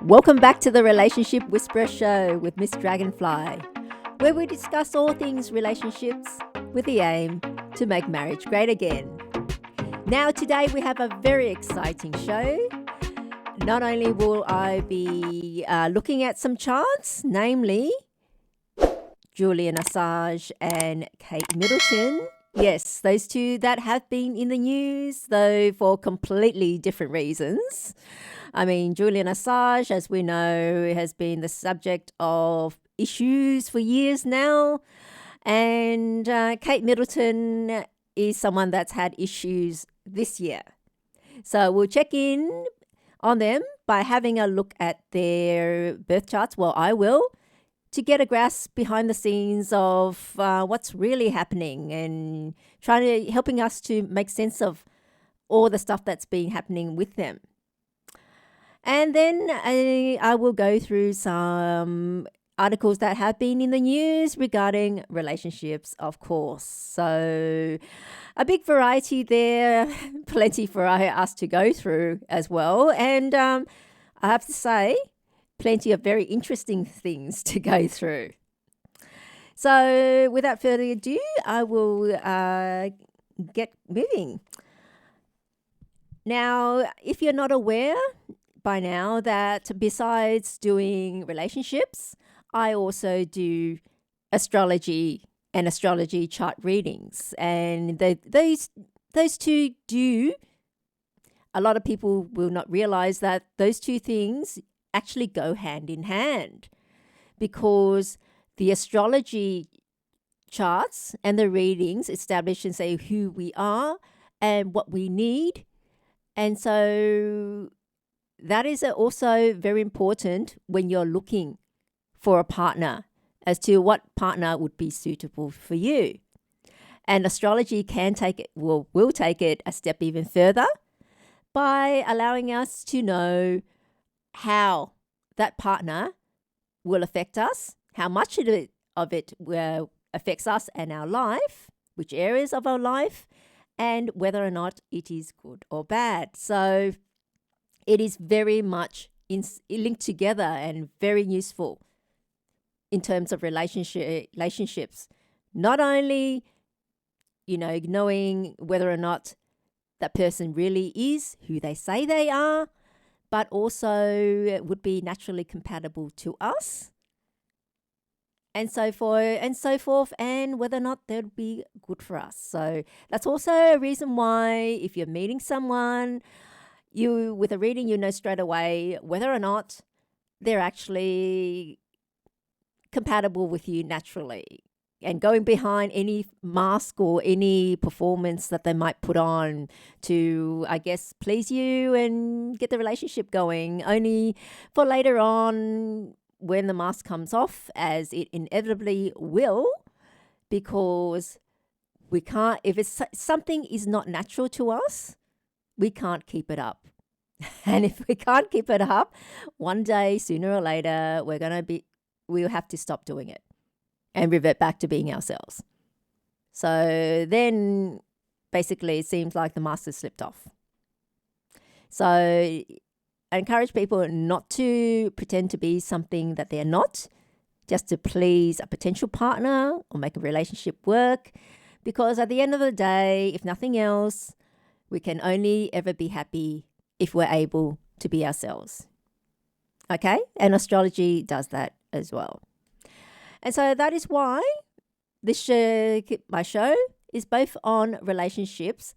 Welcome back to the Relationship Whisperer Show with Miss Dragonfly, where we discuss all things relationships with the aim to make marriage great again. Now, today we have a very exciting show. Not only will I be looking at some charts, namely Julian Assange and Kate Middleton. Yes, those two that have been in the news, though for completely different reasons. I mean, Julian Assange, as we know, has been the subject of issues for years now. And Kate Middleton is someone that's had issues this year. So we'll check in on them by having a look at their birth charts. Well, I will, to get a grasp behind the scenes of what's really happening and helping us to make sense of all the stuff that's been happening with them. And then I will go through some articles that have been in the news regarding relationships, of course. So a big variety there, plenty for us to go through as well. And I have to say, plenty of very interesting things to go through. So without further ado, I will get moving. Now, if you're not aware by now that besides doing relationships, I also do astrology and astrology chart readings. And those two do, a lot of people will not realize that those two things actually go hand in hand, because the astrology charts and the readings establish and say who we are and what we need. And so that is also very important when you're looking for a partner as to what partner would be suitable for you. And astrology will take it a step even further by allowing us to know how that partner will affect us, how much of it affects us and our life, which areas of our life, and whether or not it is good or bad. So it is very much linked together and very useful in terms of relationships. Not only, knowing whether or not that person really is who they say they are, but also would be naturally compatible to us, and so forth, and whether or not they would be good for us. So that's also a reason why if you're meeting someone, with a reading, you know straight away whether or not they're actually compatible with you naturally, and going behind any mask or any performance that they might put on to, I guess, please you and get the relationship going, only for later on when the mask comes off, as it inevitably will, because we can't, if something is not natural to us, we can't keep it up. And if we can't keep it up, one day, sooner or later, we'll have to stop doing it and revert back to being ourselves. So then basically it seems like the mask has slipped off. So I encourage people not to pretend to be something that they're not, just to please a potential partner or make a relationship work. Because at the end of the day, if nothing else, we can only ever be happy if we're able to be ourselves. Okay? And astrology does that as well. And so that is why my show is both on relationships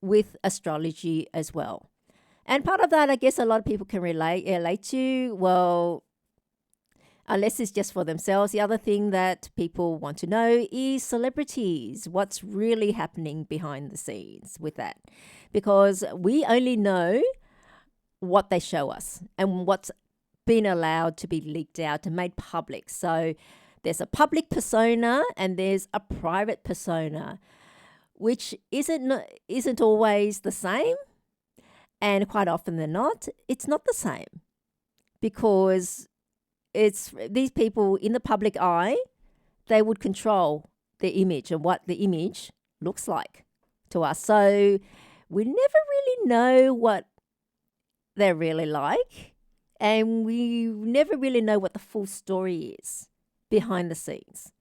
with astrology as well. And part of that, I guess a lot of people can relate to, well, unless it's just for themselves. The other thing that people want to know is celebrities, what's really happening behind the scenes with that. Because we only know what they show us and what's been allowed to be leaked out and made public. So there's a public persona and there's a private persona, which isn't always the same. And quite often than not, it's not the same, because it's these people in the public eye, they would control the image and what the image looks like to us. So we never really know what they're really like. And we never really know what the full story is behind the scenes.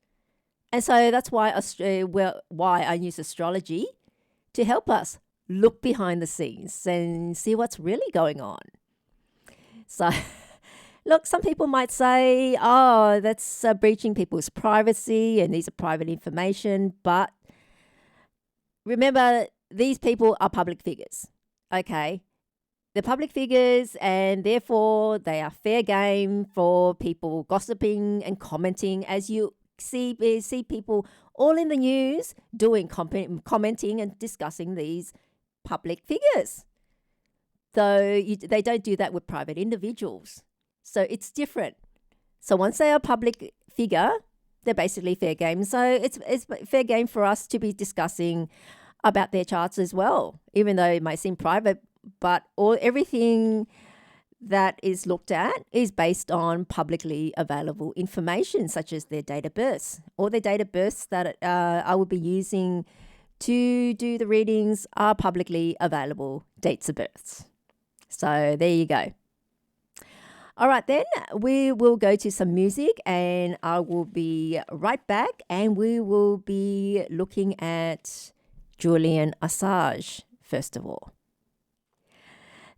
And so that's why why I use astrology to help us look behind the scenes and see what's really going on. So, look, some people might say, oh, that's breaching people's privacy and these are private information. But remember, these people are public figures, okay? They're public figures, and therefore they are fair game for people gossiping and commenting, as you see people all in the news doing commenting and discussing these public figures. Though they don't do that with private individuals. So it's different. So once they are a public figure, they're basically fair game. So it's fair game for us to be discussing about their charts as well, even though it might seem private. But everything that is looked at is based on publicly available information, such as their date of birth. All the date of births that I will be using to do the readings are publicly available dates of births. So there you go. All right, then we will go to some music and I will be right back, and we will be looking at Julian Assange first of all.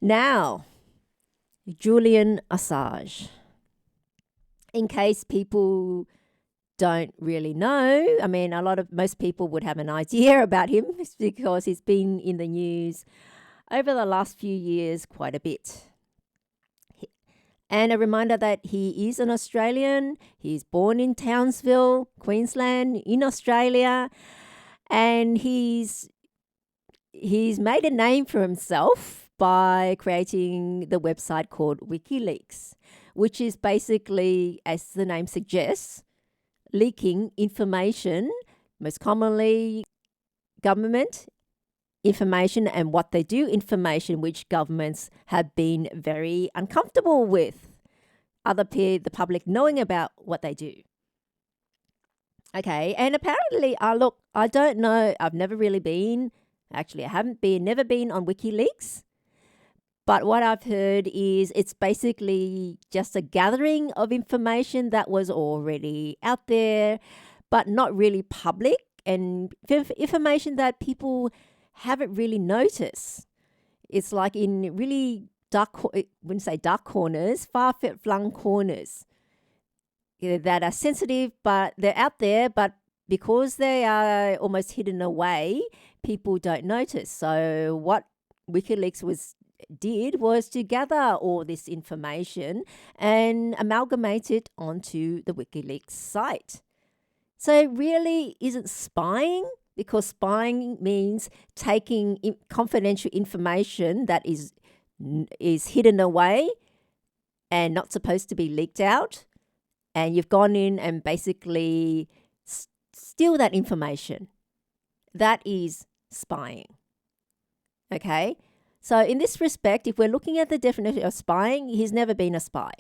Now, Julian Assange. In case people don't really know, I mean, most people would have an idea about him because he's been in the news over the last few years quite a bit. And a reminder that he is an Australian. He's born in Townsville, Queensland, in Australia, and he's made a name for himself by creating the website called WikiLeaks, which is basically, as the name suggests, leaking information, most commonly government information and what they do information, which governments have been very uncomfortable with the public knowing about what they do. Okay, and apparently, I don't know, I've never really been, actually I never been on WikiLeaks. But what I've heard is it's basically just a gathering of information that was already out there, but not really public, and information that people haven't really noticed. It's like in really wouldn't say dark corners, far-flung corners that are sensitive, but they're out there, but because they are almost hidden away, people don't notice. So what WikiLeaks did was to gather all this information and amalgamate it onto the WikiLeaks site. So it really isn't spying, because spying means taking confidential information that is hidden away and not supposed to be leaked out, and you've gone in and basically steal that information. That is spying. Okay? So in this respect, if we're looking at the definition of spying, he's never been a spy.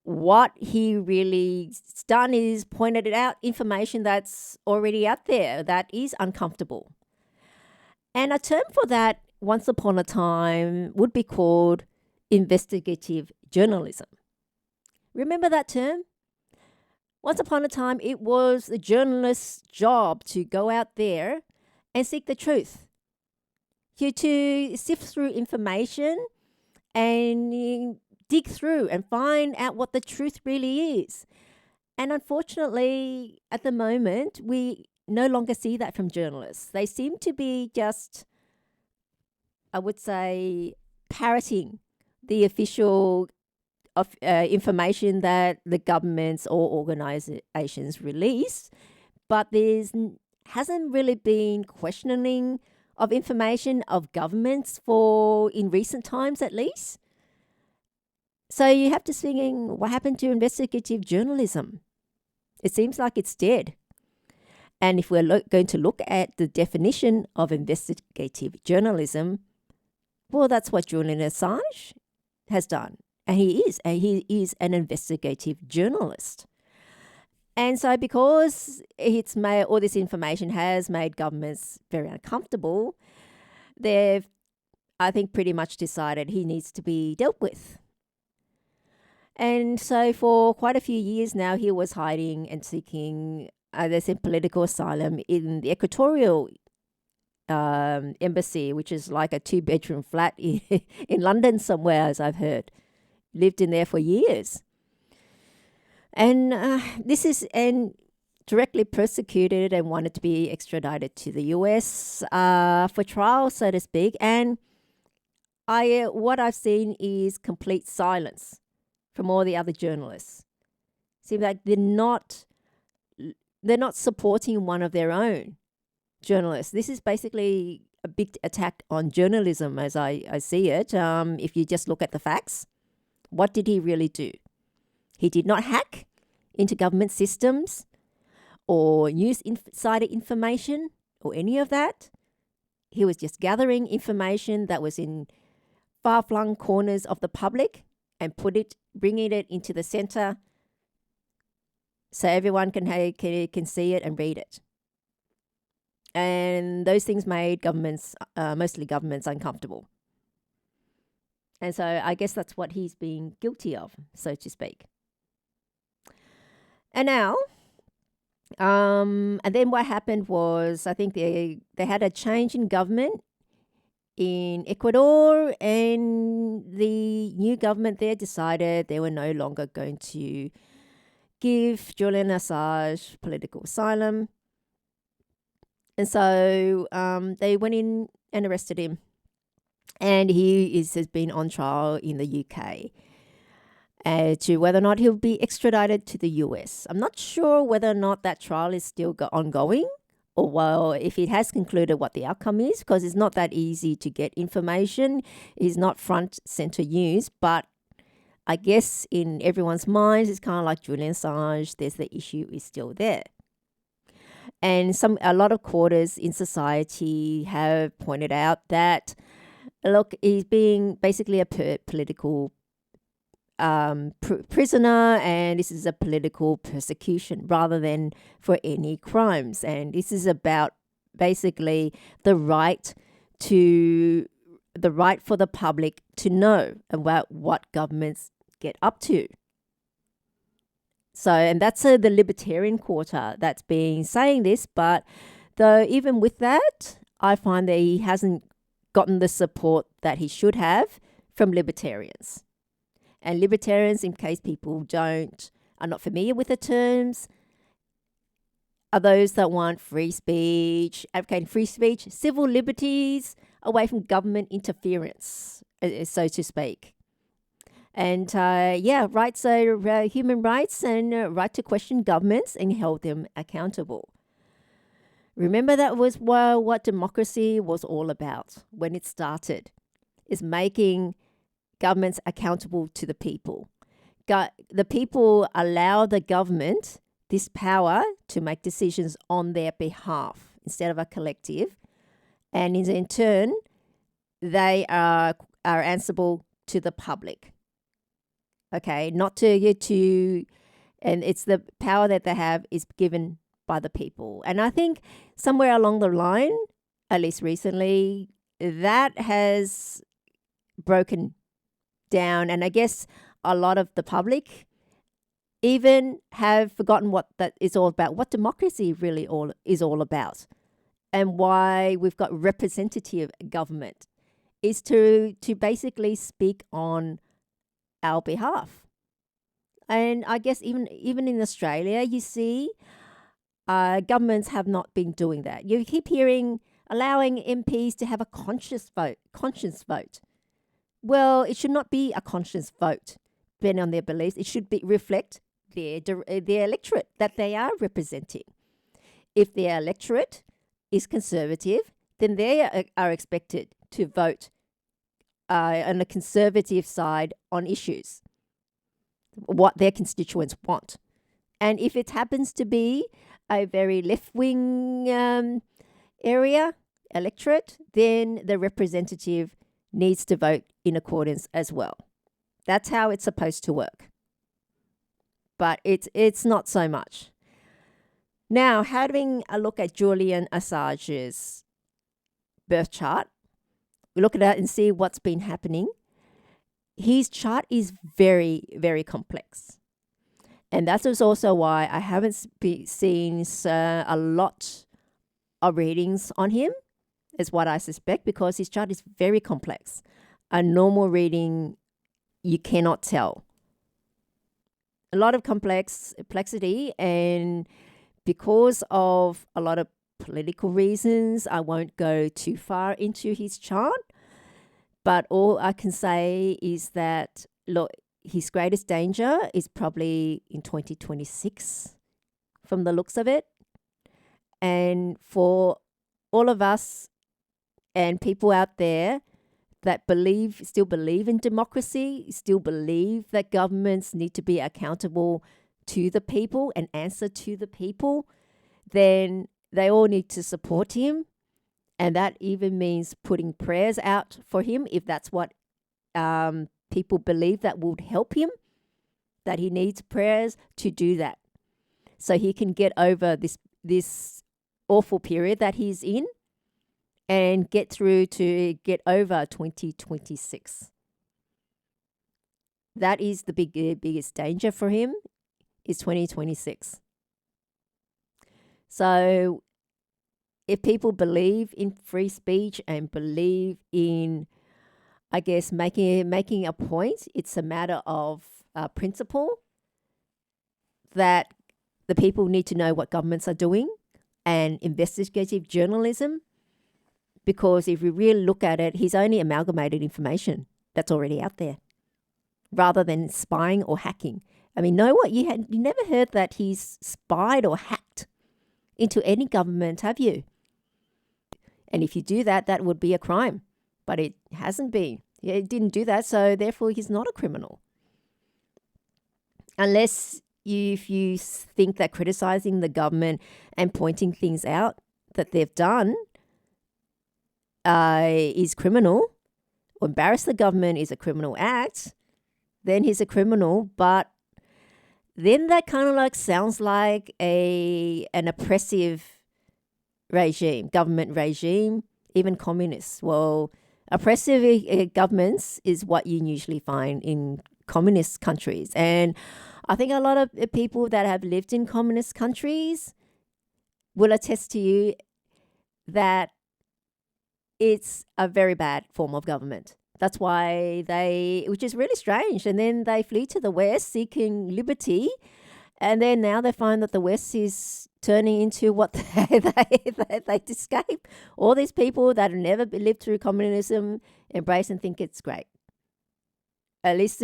What he really done is pointed out information that's already out there that is uncomfortable. And a term for that, once upon a time, would be called investigative journalism. Remember that term? Once upon a time, it was the journalist's job to go out there and seek the truth. To sift through information and dig through and find out what the truth really is. And unfortunately, at the moment, we no longer see that from journalists. They seem to be just, I would say, parroting the official information that the governments or organizations release, but hasn't really been questioning of information of governments in recent times at least. So you have to thinking, what happened to investigative journalism? It seems like it's dead. And if we're going to look at the definition of investigative journalism, well, that's what Julian Assange has done. And he is an investigative journalist. And so because all this information has made governments very uncomfortable, they've, I think, pretty much decided he needs to be dealt with. And so for quite a few years now, he was hiding and seeking, they said, political asylum in the Equatorial embassy, which is like a 2-bedroom flat in London somewhere, as I've heard. Lived in there for years. And and directly persecuted and wanted to be extradited to the US for trial, so to speak. And what I've seen is complete silence from all the other journalists. Seems like they're not supporting one of their own journalists. This is basically a big attack on journalism, as I see it. If you just look at the facts, what did he really do? He did not hack into government systems or use insider information or any of that. He was just gathering information that was in far-flung corners of the public and bringing it into the center so everyone can see it and read it. And those things made governments, mostly governments, uncomfortable. And so I guess that's what he's being guilty of, so to speak. And now, and then what happened was, I think they had a change in government in Ecuador, and the new government there decided they were no longer going to give Julian Assange political asylum. And so they went in and arrested him. And he has been on trial in the UK to whether or not he'll be extradited to the US. I'm not sure whether or not that trial is still ongoing, or well, if it has concluded, what the outcome is, because it's not that easy to get information. It's not front center news, but I guess in everyone's minds, it's kind of like Julian Assange. There's the issue is still there. And a lot of quarters in society have pointed out that, look, he's being basically a political prisoner, and this is a political persecution rather than for any crimes. And this is about basically the right for the public to know about what governments get up to. So, and that's the libertarian quarter that's been saying this, but though even with that, I find that he hasn't gotten the support that he should have from libertarians. And libertarians, in case people are not familiar with the terms, are those that want free speech, advocating free speech, civil liberties, away from government interference, so to speak. And rights are human rights, and right to question governments and hold them accountable. Remember, that was what democracy was all about when it started, is making governments accountable to the people. The people allow the government this power to make decisions on their behalf instead of a collective. And in turn, they are answerable to the public. Okay, not to, and it's the power that they have is given by the people. And I think somewhere along the line, at least recently, that has broken down. And I guess a lot of the public even have forgotten what that is all about, what democracy really is all about, and why we've got representative government is to basically speak on our behalf. And I guess even in Australia, you see, governments have not been doing that. You keep hearing allowing MPs to have a conscience vote. Well, it should not be a conscience vote, depending on their beliefs. It should reflect their electorate that they are representing. If their electorate is conservative, then they are expected to vote on the conservative side on issues, what their constituents want. And if it happens to be a very left-wing electorate, then the representative needs to vote in accordance as well. That's how it's supposed to work. But it's not so much. Now, having a look at Julian Assange's birth chart, we look at that and see what's been happening. his chart is very, very complex. And that is also why I haven't seen a lot of readings on him, is what I suspect, because his chart is very complex. A normal reading, you cannot tell. A lot of complexity, and because of a lot of political reasons, I won't go too far into his chart. But all I can say is that, look, his greatest danger is probably in 2026 from the looks of it. And for all of us and people out there that still believe in democracy, still believe that governments need to be accountable to the people and answer to the people, then they all need to support him. And that even means putting prayers out for him, if that's what people believe that would help him, that he needs prayers to do that. So he can get over this awful period that he's in and get over 2026. That is the biggest danger for him, is 2026. So if people believe in free speech and believe in, I guess, making a point, it's a matter of principle that the people need to know what governments are doing, and investigative journalism, because if we really look at it, he's only amalgamated information that's already out there rather than spying or hacking. I mean, you never heard that he's spied or hacked into any government, have you? And if you do that, that would be a crime. But it hasn't been. It didn't do that, so therefore he's not a criminal. Unless if you think that criticizing the government and pointing things out that they've done is criminal, or embarrass the government is a criminal act, then he's a criminal. But then that kind of like sounds like an oppressive regime, government regime, even communists. Well, oppressive governments is what you usually find in communist countries. And I think a lot of people that have lived in communist countries will attest to you that it's a very bad form of government. That's why which is really strange. And then they flee to the West seeking liberty. And then now they find that the West is turning into what they escape. All these people that have never lived through communism embrace and think it's great. At least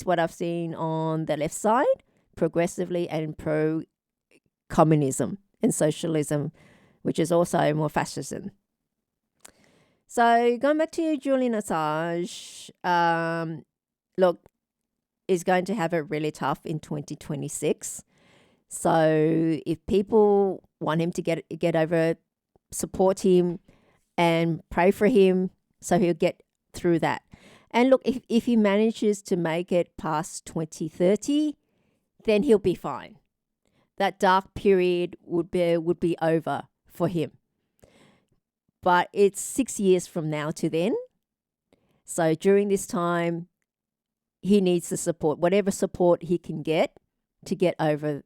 what I've seen on the left side, progressively and pro-communism and socialism, which is also more fascism. So going back to Julian Assange, look, is going to have it really tough in 2026. So if people want him to get over it, support him and pray for him so he'll get through that. And look, if he manages to make it past 2030, then he'll be fine. That dark period would be over for him. But it's 6 years from now to then. So during this time, he needs the support, whatever support he can get to get over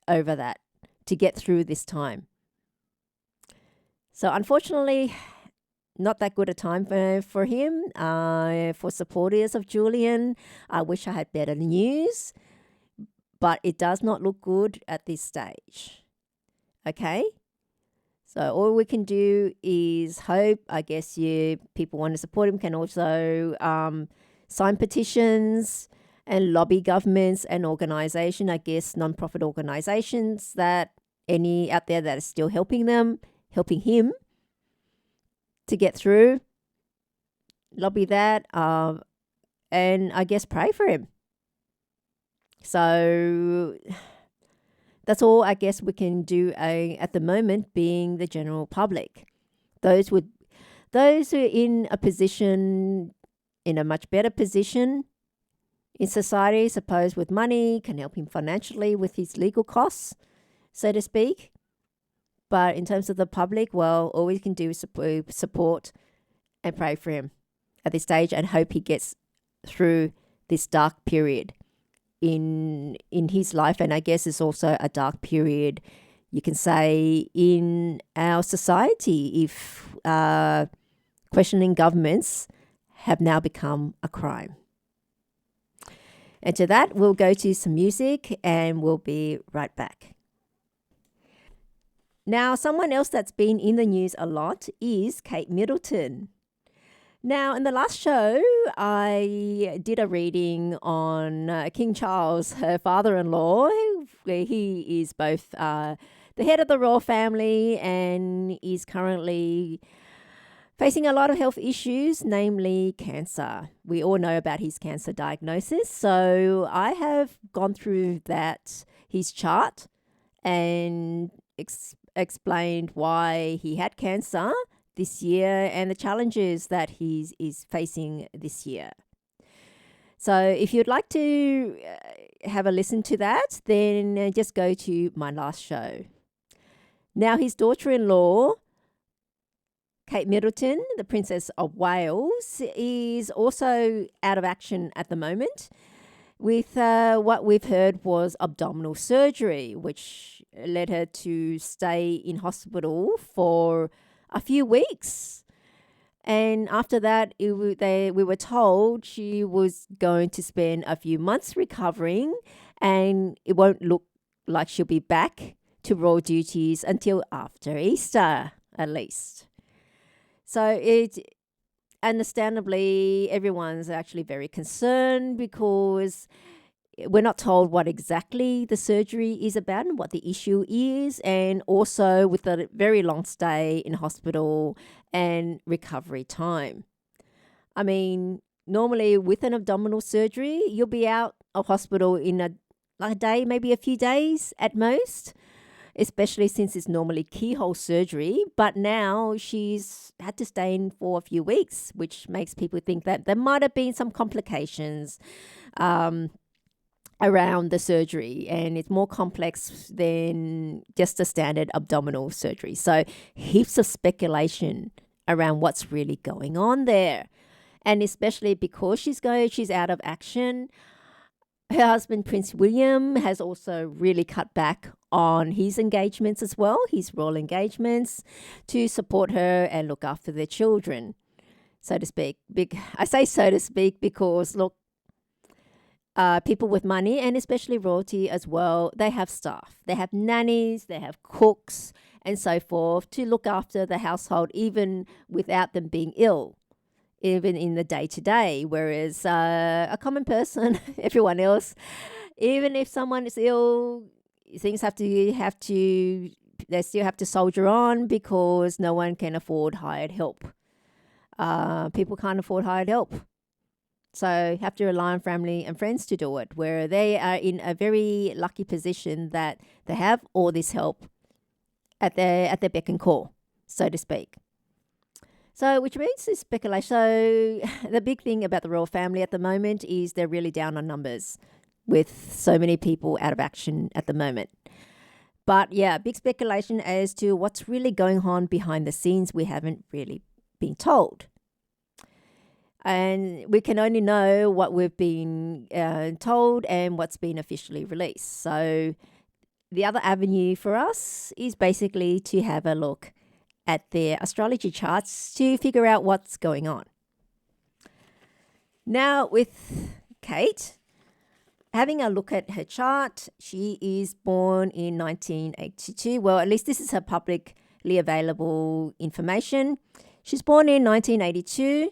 that, to get through this time. So unfortunately, not that good a time for him. For supporters of Julian, I wish I had better news, but it does not look good at this stage. Okay? So all we can do is hope. I guess people want to support him can also sign petitions and lobby governments and organizations, I guess non-profit organizations that any out there that are still helping him to get through. Lobby that and I guess pray for him. So that's all I guess we can do at the moment, being the general public. Those who are in a much better position in society, suppose with money, can help him financially with his legal costs, so to speak. But in terms of the public, well, all we can do is support and pray for him at this stage and hope he gets through this dark period in his life, and I guess it's also a dark period, you can say, in our society if questioning governments have now become a crime. And to that, we'll go to some music and we'll be right back. Now, someone else that's been in the news a lot is Kate Middleton. Now, in the last show, I did a reading on King Charles, her father-in-law. He is both the head of the royal family and is currently facing a lot of health issues, namely cancer. We all know about his cancer diagnosis. So I have gone through his chart, and explained why he had cancer this year and the challenges that he is facing this year. So if you'd like to have a listen to that, then just go to my last show. Now, his daughter-in-law, Kate Middleton, the Princess of Wales, is also out of action at the moment with what we've heard was abdominal surgery, which led her to stay in hospital for a few weeks. And after that, we were told she was going to spend a few months recovering, and it won't look like she'll be back to royal duties until after Easter, at least. So understandably, everyone's actually very concerned because we're not told what exactly the surgery is about and what the issue is, and also with a very long stay in hospital and recovery time. I mean, normally with an abdominal surgery, you'll be out of hospital in a day, maybe a few days at most, especially since it's normally keyhole surgery. But now she's had to stay in for a few weeks, which makes people think that there might have been some complications around the surgery, and it's more complex than just a standard abdominal surgery. So heaps of speculation around what's really going on there. And especially because she's out of action, her husband, Prince William, has also really cut back on his engagements as well, his royal engagements, to support her and look after their children, so to speak. I say so to speak because, look, people with money, and especially royalty as well, they have staff. They have nannies, they have cooks, and so forth to look after the household, even without them being ill, even in the day-to-day. Whereas a common person, everyone else, even if someone is ill, things they still have to soldier on because no one can afford hired help. People can't afford hired help. So have to rely on family and friends to do it, where they are in a very lucky position that they have all this help at their beck and call, so to speak. So which means this speculation. So the big thing about the royal family at the moment is they're really down on numbers with so many people out of action at the moment. But yeah, big speculation as to what's really going on behind the scenes. We haven't really been told. And we can only know what we've been told and what's been officially released. So the other avenue for us is basically to have a look at their astrology charts to figure out what's going on. Now with Kate, having a look at her chart, she is born in 1982. Well, at least this is her publicly available information. She's born in 1982.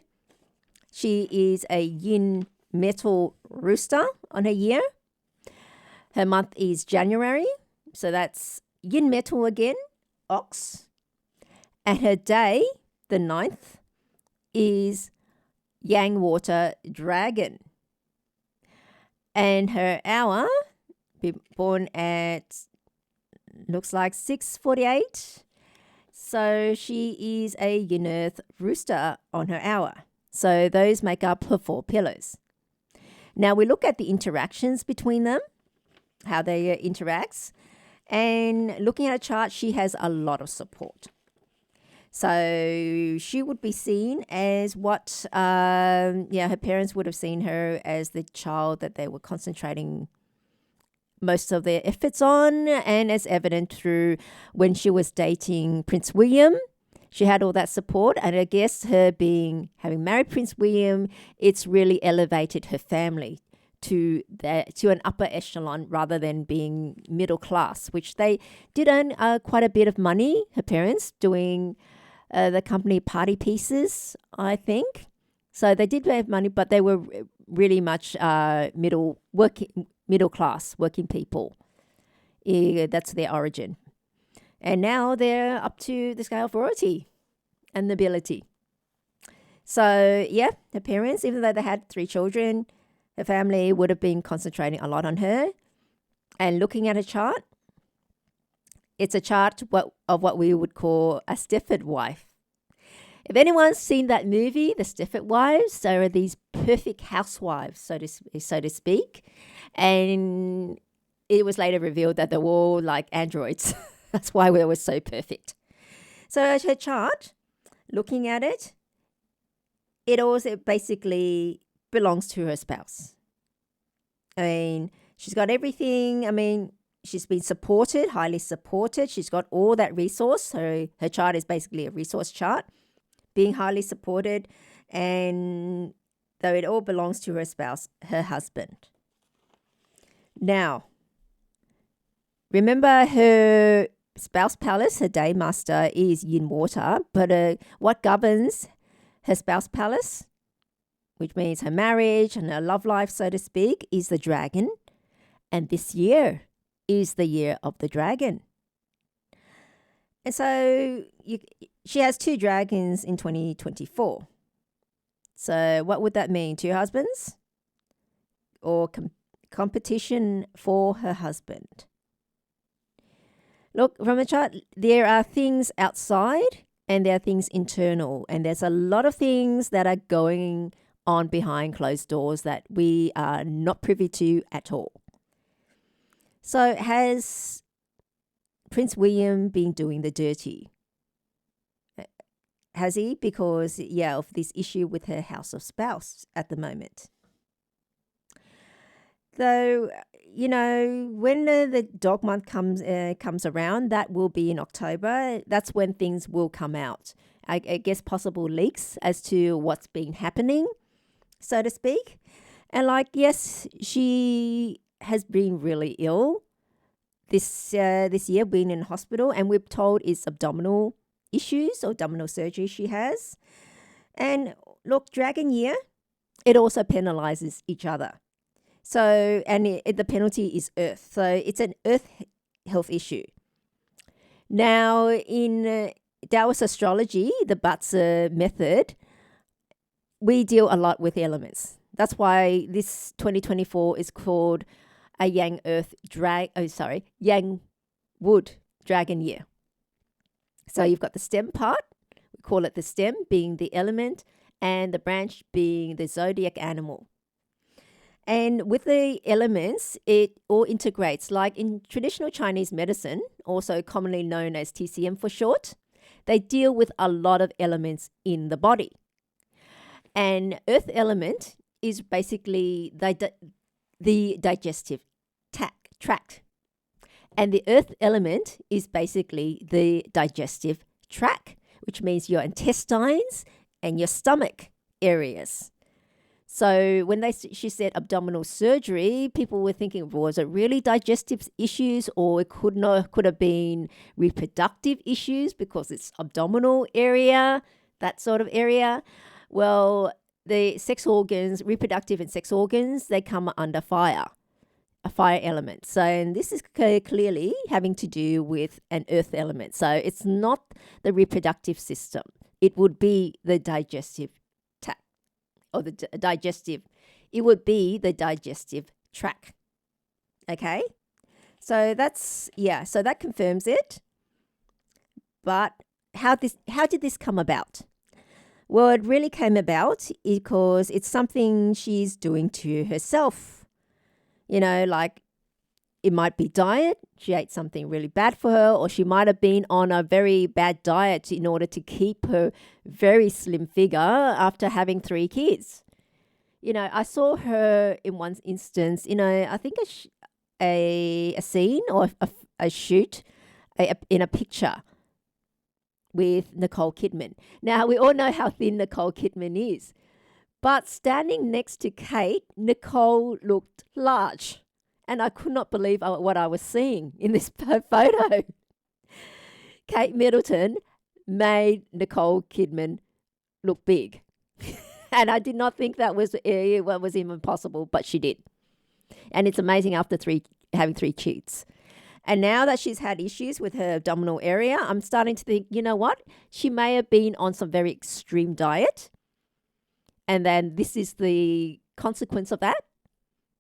She is a yin metal rooster on her year. Her month is January, so that's yin metal again, ox. And her day, the 9th, is yang water dragon. And her hour, born at, looks like 6:48. So she is a yin earth rooster on her hour. So those make up her 4 pillars. Now we look at the interactions between them, how they interact. And looking at a chart, she has a lot of support. So she would be seen as what, her parents would have seen her as the child that they were concentrating most of their efforts on, and as evident through when she was dating Prince William. She had all that support, and I guess having married Prince William, it's really elevated her family to an upper echelon rather than being middle class, which they did earn quite a bit of money, her parents, doing the company Party Pieces, I think. So they did have money, but they were really much middle class, working people. That's their origin. And now they're up to the scale of royalty and nobility. So, yeah, her parents, even though they had 3 children, her family would have been concentrating a lot on her. And looking at a chart, it's a chart of what we would call a Stepford wife. If anyone's seen that movie, The Stepford Wives, there are these perfect housewives, so to speak. And it was later revealed that they were all like androids. That's why we were so perfect. So her chart, looking at it, it also basically belongs to her spouse. I mean, she's got everything. I mean, she's been supported, highly supported. She's got all that resource. So her chart is basically a resource chart, being highly supported. And though it all belongs to her spouse, her husband. Now, remember her spouse palace, her day master is yin water, but what governs her spouse palace, which means her marriage and her love life, so to speak, is the dragon. And this year is the year of the dragon. And so she has 2 dragons in 2024. So what would that mean? 2 husbands? Or competition for her husband? Look, from the chart, there are things outside and there are things internal. And there's a lot of things that are going on behind closed doors that we are not privy to at all. So has Prince William been doing the dirty? Has he? Because, of this issue with her house of spouse at the moment. Though, when the dog month comes around, that will be in October. That's when things will come out. I guess possible leaks as to what's been happening, so to speak. And yes, she has been really ill this year, been in hospital, and we're told it's abdominal issues or abdominal surgery she has. And look, Dragon Year, it also penalizes each other. So, and the penalty is earth. So it's an earth health issue. Now, in Taoist astrology, the Batsa method, we deal a lot with elements. That's why this 2024 is called a Yang Wood Dragon Year. So you've got the stem part, we call it the stem being the element, and the branch being the zodiac animal. And with the elements, it all integrates. Like in traditional Chinese medicine, also commonly known as TCM for short, they deal with a lot of elements in the body. And earth element is basically the digestive tract. And the earth element is basically the digestive tract, which means your intestines and your stomach areas. So when she said abdominal surgery, people were thinking, was it really digestive issues, or it could have been reproductive issues because it's abdominal area, that sort of area. Well, the sex organs, reproductive and sex organs, they come under fire, a fire element. So, and this is clearly having to do with an earth element. So it's not the reproductive system. It would be the digestive or the digestive, it would be the digestive tract. Okay? So so that confirms it. But how did this come about? Well, it really came about because it's something she's doing to herself. it might be diet. She ate something really bad for her, or she might have been on a very bad diet in order to keep her very slim figure after having 3 kids. I saw her in one instance, I think a scene or a shoot in a picture with Nicole Kidman. Now, we all know how thin Nicole Kidman is, but standing next to Kate, Nicole looked large. And I could not believe what I was seeing in this photo. Kate Middleton made Nicole Kidman look big. And I did not think that was even possible, but she did. And it's amazing after having 3 kids. And now that she's had issues with her abdominal area, I'm starting to think, you know what? She may have been on some very extreme diet. And then this is the consequence of that,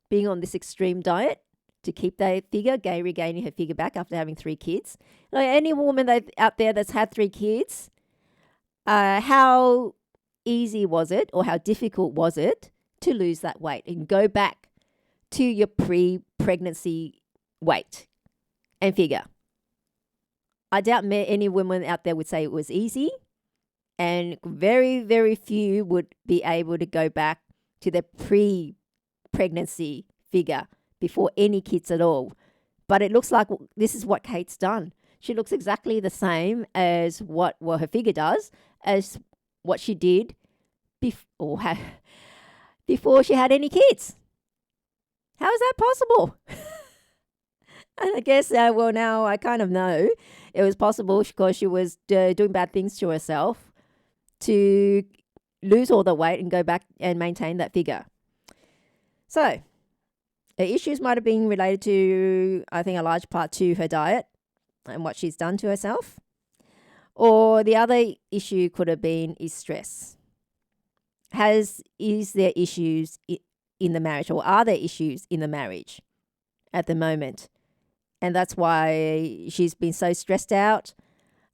being on this extreme diet to keep that figure, regaining her figure back after having 3 kids. Like any woman out there that's had 3 kids, how easy was it or how difficult was it to lose that weight and go back to your pre-pregnancy weight and figure? I doubt any woman out there would say it was easy, and very, very few would be able to go back to their pre-pregnancy figure before any kids at all. But it looks like this is what Kate's done. She looks exactly the same as what her figure does, as what she did before she had any kids. How is that possible? And I guess, now I kind of know it was possible because she was doing bad things to herself to lose all the weight and go back and maintain that figure. So, the issues might have been related to, I think, a large part to her diet and what she's done to herself. Or the other issue could have been is stress. Is there issues in the marriage, or are there issues in the marriage at the moment? And that's why she's been so stressed out,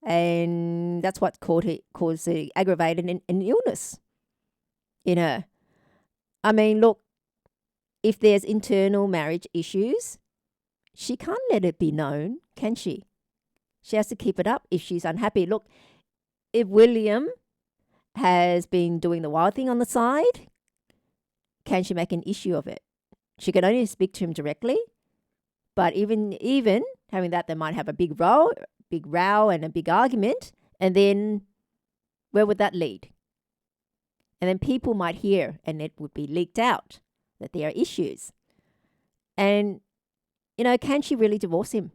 and that's what caused the aggravated an illness in her. I mean, look, if there's internal marriage issues, she can't let it be known, can she? She has to keep it up if she's unhappy. Look, if William has been doing the wild thing on the side, can she make an issue of it? She can only speak to him directly. But even having that, they might have a big row and a big argument. And then where would that lead? And then people might hear, and it would be leaked out that there are issues. And, can she really divorce him?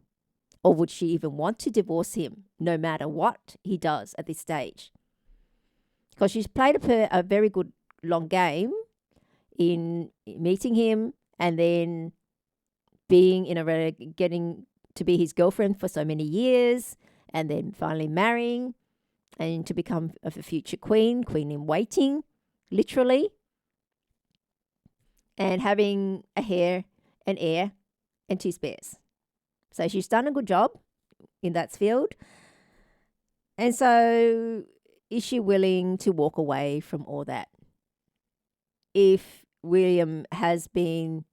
Or would she even want to divorce him no matter what he does at this stage? Because she's played a very good long game in meeting him and then getting to be his girlfriend for so many years, and then finally marrying and to become a future queen in waiting, literally, and having a heir, an heir, and 2 spares. So she's done a good job in that field. And so is she willing to walk away from all that if William has been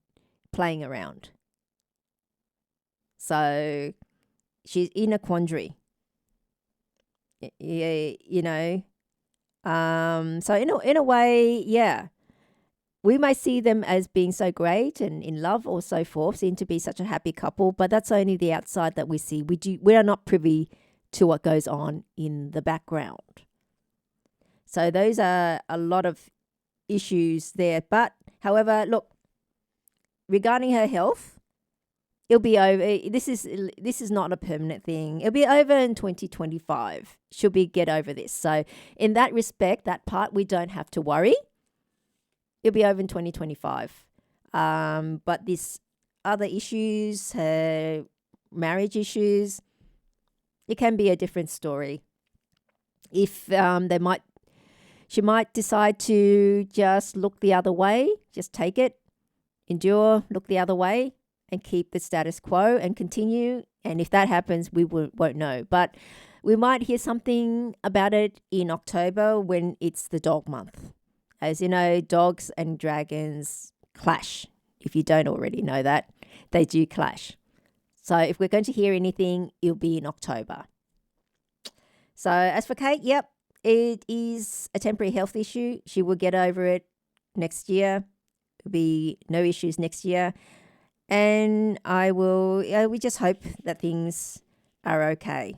playing around? So she's in a quandary. So in a way, yeah, we might see them as being so great and in love or so forth, seem to be such a happy couple, but that's only the outside that we see. We are not privy to what goes on in the background. So those are a lot of issues there. But however, look, regarding her health, it'll be over. This is not a permanent thing. It'll be over in 2025. She'll get over this. So in that respect, that part, we don't have to worry. It'll be over in 2025. But this other issues, her marriage issues, it can be a different story. If she might decide to just look the other way, just take it, endure, look the other way, and keep the status quo and continue. And if that happens, we won't know. But we might hear something about it in October when it's the dog month. As you know, dogs and dragons clash. If you don't already know that, they do clash. So if we're going to hear anything, it'll be in October. So as for Kate, yep, it is a temporary health issue. She will get over it next year. There'll be no issues next year. And we just hope that things are okay.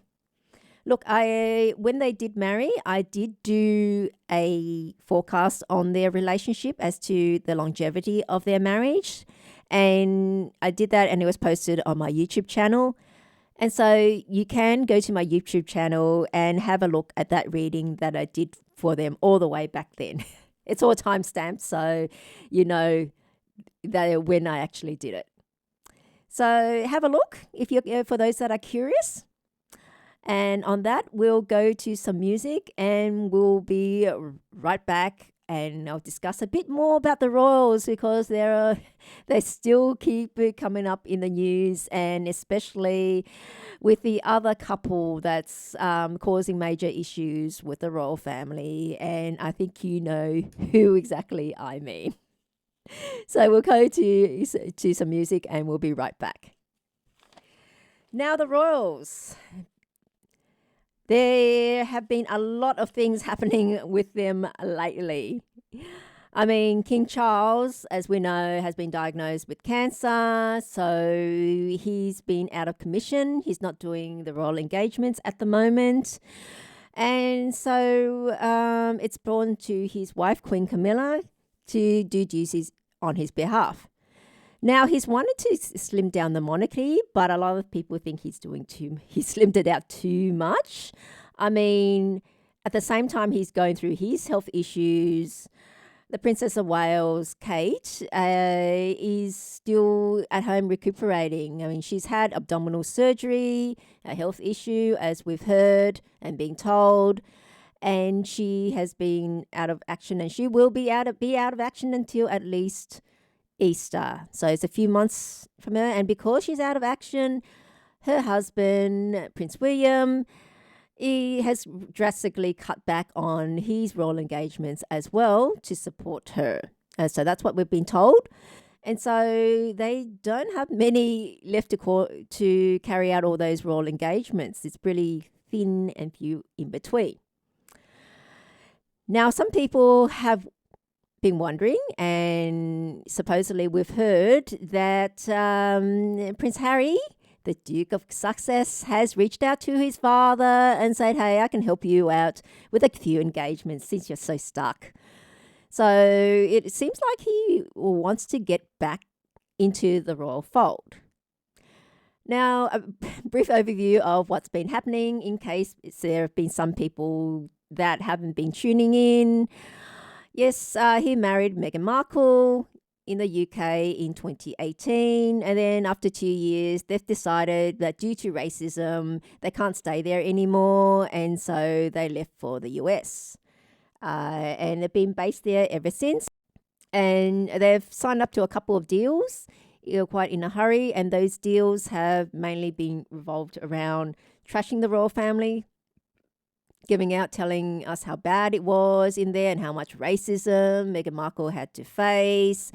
Look, when they did marry, I did do a forecast on their relationship as to the longevity of their marriage. And I did that, and it was posted on my YouTube channel. And so you can go to my YouTube channel and have a look at that reading that I did for them all the way back then. It's all timestamped, so you know that when I actually did it. So have a look if you're for those that are curious. And on that, we'll go to some music and we'll be right back, and I'll discuss a bit more about the royals because they still keep coming up in the news, and especially with the other couple that's causing major issues with the royal family. And I think you know who exactly I mean. So we'll go to some music and we'll be right back. Now the royals. There have been a lot of things happening with them lately. I mean, King Charles, as we know, has been diagnosed with cancer. So he's been out of commission. He's not doing the royal engagements at the moment. And so it's brought to his wife, Queen Camilla, to do duties on his behalf. Now, he's wanted to slim down the monarchy, but a lot of people think he's slimmed it out too much. I mean, at the same time, he's going through his health issues. The Princess of Wales, Kate, is still at home recuperating. I mean, she's had abdominal surgery, a health issue, as we've heard and been told. And she has been out of action, and she will be out of action until at least Easter. So it's a few months from her. And because she's out of action, her husband, Prince William, he has drastically cut back on his royal engagements as well to support her. So that's what we've been told. And so they don't have many left to carry out all those royal engagements. It's really thin and few in between. Now, some people have been wondering, and supposedly we've heard that Prince Harry, the Duke of Sussex, has reached out to his father and said, hey, I can help you out with a few engagements since you're so stuck. So it seems like he wants to get back into the royal fold. Now, a brief overview of what's been happening in case there have been some people that haven't been tuning in. Yes, he married Meghan Markle in the UK in 2018. And then after 2 years, they've decided that due to racism, they can't stay there anymore. And so they left for the US. And they've been based there ever since. And they've signed up to a couple of deals, quite in a hurry. And those deals have mainly been revolved around trashing the royal family, telling us how bad it was in there and how much racism Meghan Markle had to face,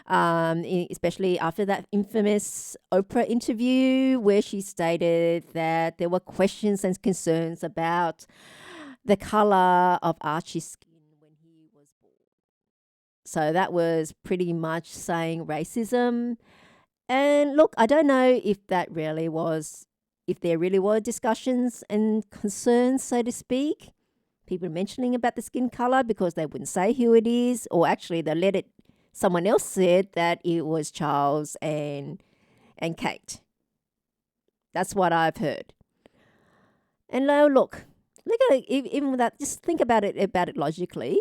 especially after that infamous Oprah interview where she stated that there were questions and concerns about the colour of Archie's skin when he was born. So that was pretty much saying racism. And look, I don't know if there really were discussions and concerns, so to speak, people mentioning about the skin color because they wouldn't say who it is, or actually someone else said that it was Charles and Kate. That's what I've heard. And now look at it, even with that, just think about it logically.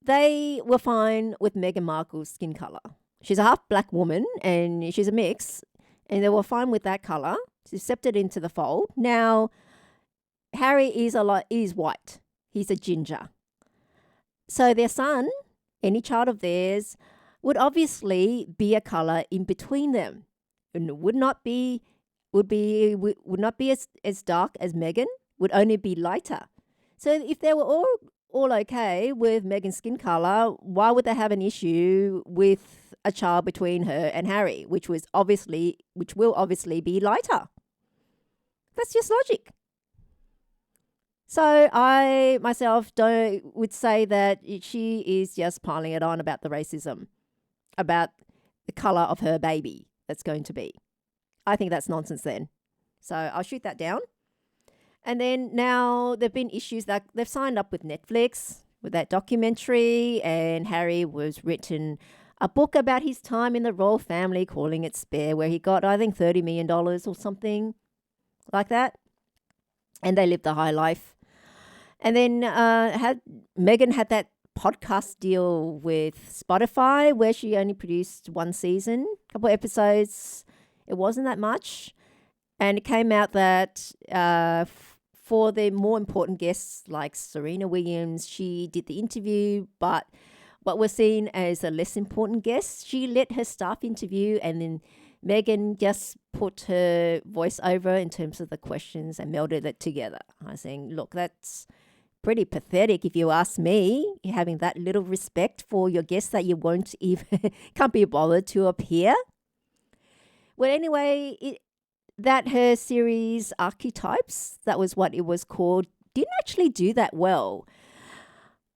They were fine with Meghan Markle's skin color. She's a half black woman and she's a mix. And they were fine with that colour, accepted into the fold. Now, Harry is white. He's a ginger. So their son, any child of theirs, would obviously be a colour in between them, and would not be as dark as Meghan. Would only be lighter. So if they were all okay with Meghan's skin colour, why would they have an issue with a child between her and Harry, which will obviously be lighter. That's just logic. So I myself would say that she is just piling it on about the racism, about the colour of her baby that's going to be. I think that's nonsense then. So I'll shoot that down. And then now there've been issues that they've signed up with Netflix with that documentary, and Harry was written a book about his time in the royal family, calling it Spare, where he got, I think, $30 million or something like that. And they lived a high life. And then Meghan had that podcast deal with Spotify where she only produced one season, a couple of episodes. It wasn't that much. And it came out that for the more important guests like Serena Williams, she did the interview, but what was seen as a less important guest, she let her staff interview, and then Meghan just put her voice over in terms of the questions and melded it together. I was saying, look, that's pretty pathetic if you ask me, having that little respect for your guests that you won't even, can't be bothered to appear. Well, anyway, that her series Archetypes, that was what it was called, didn't actually do that well,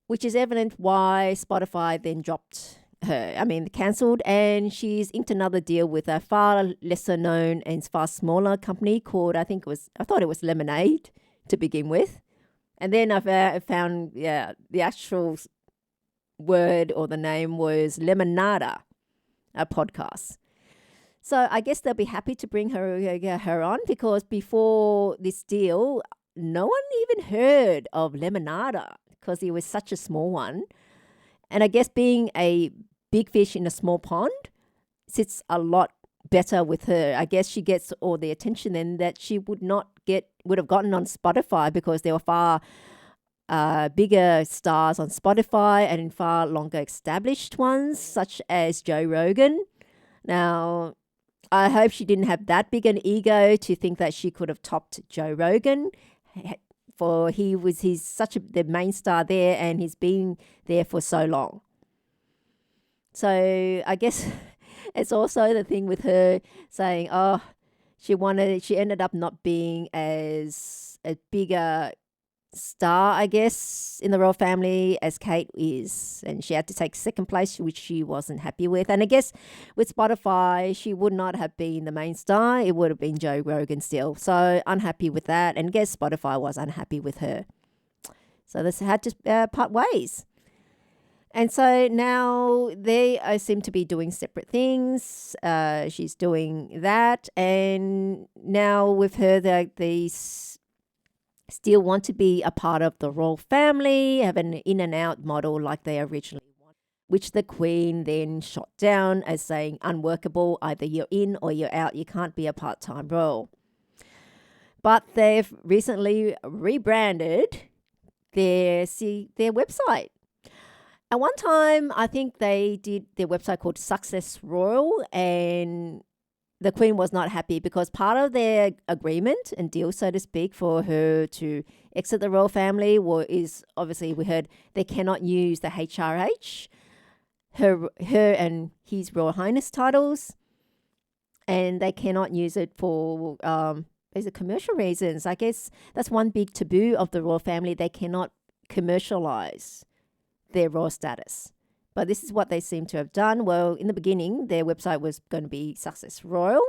which is evident why Spotify then dropped her. I mean, cancelled, and she's inked another deal with a far lesser known and far smaller company called, I thought it was Lemonade to begin with. And then I found, the actual word or the name was Lemonada, a podcast. So I guess they'll be happy to bring her on, because before this deal, no one even heard of Lemonada because it was such a small one. And I guess being a big fish in a small pond sits a lot better with her. I guess she gets all the attention then that she would have gotten on Spotify, because there were far bigger stars on Spotify and far longer established ones, such as Joe Rogan. Now, I hope she didn't have that big an ego to think that she could have topped Joe Rogan, for he's such the main star there, and he's been there for so long. So I guess it's also the thing with her saying, she ended up not being as a bigger star, I guess, in the royal family as Kate is, and she had to take second place, which she wasn't happy with. And I guess with Spotify, she would not have been the main star. It would have been Joe Rogan still. So unhappy with that, and I guess Spotify was unhappy with her. So this had to part ways. And so now they seem to be doing separate things. She's doing that, and now with her, they still want to be a part of the royal family, have an in and out model like they originally wanted, which the Queen then shot down as saying unworkable. Either you're in or you're out. You can't be a part-time royal. But they've recently rebranded their website. At one time, I think they did their website called Success Royal, and the Queen was not happy because part of their agreement and deal, so to speak, for her to exit the royal family is obviously, we heard, they cannot use the HRH, her and His Royal Highness titles, and they cannot use it for commercial reasons. I guess that's one big taboo of the royal family. They cannot commercialize their royal status. But this is what they seem to have done. Well, in the beginning, their website was going to be Success Royal.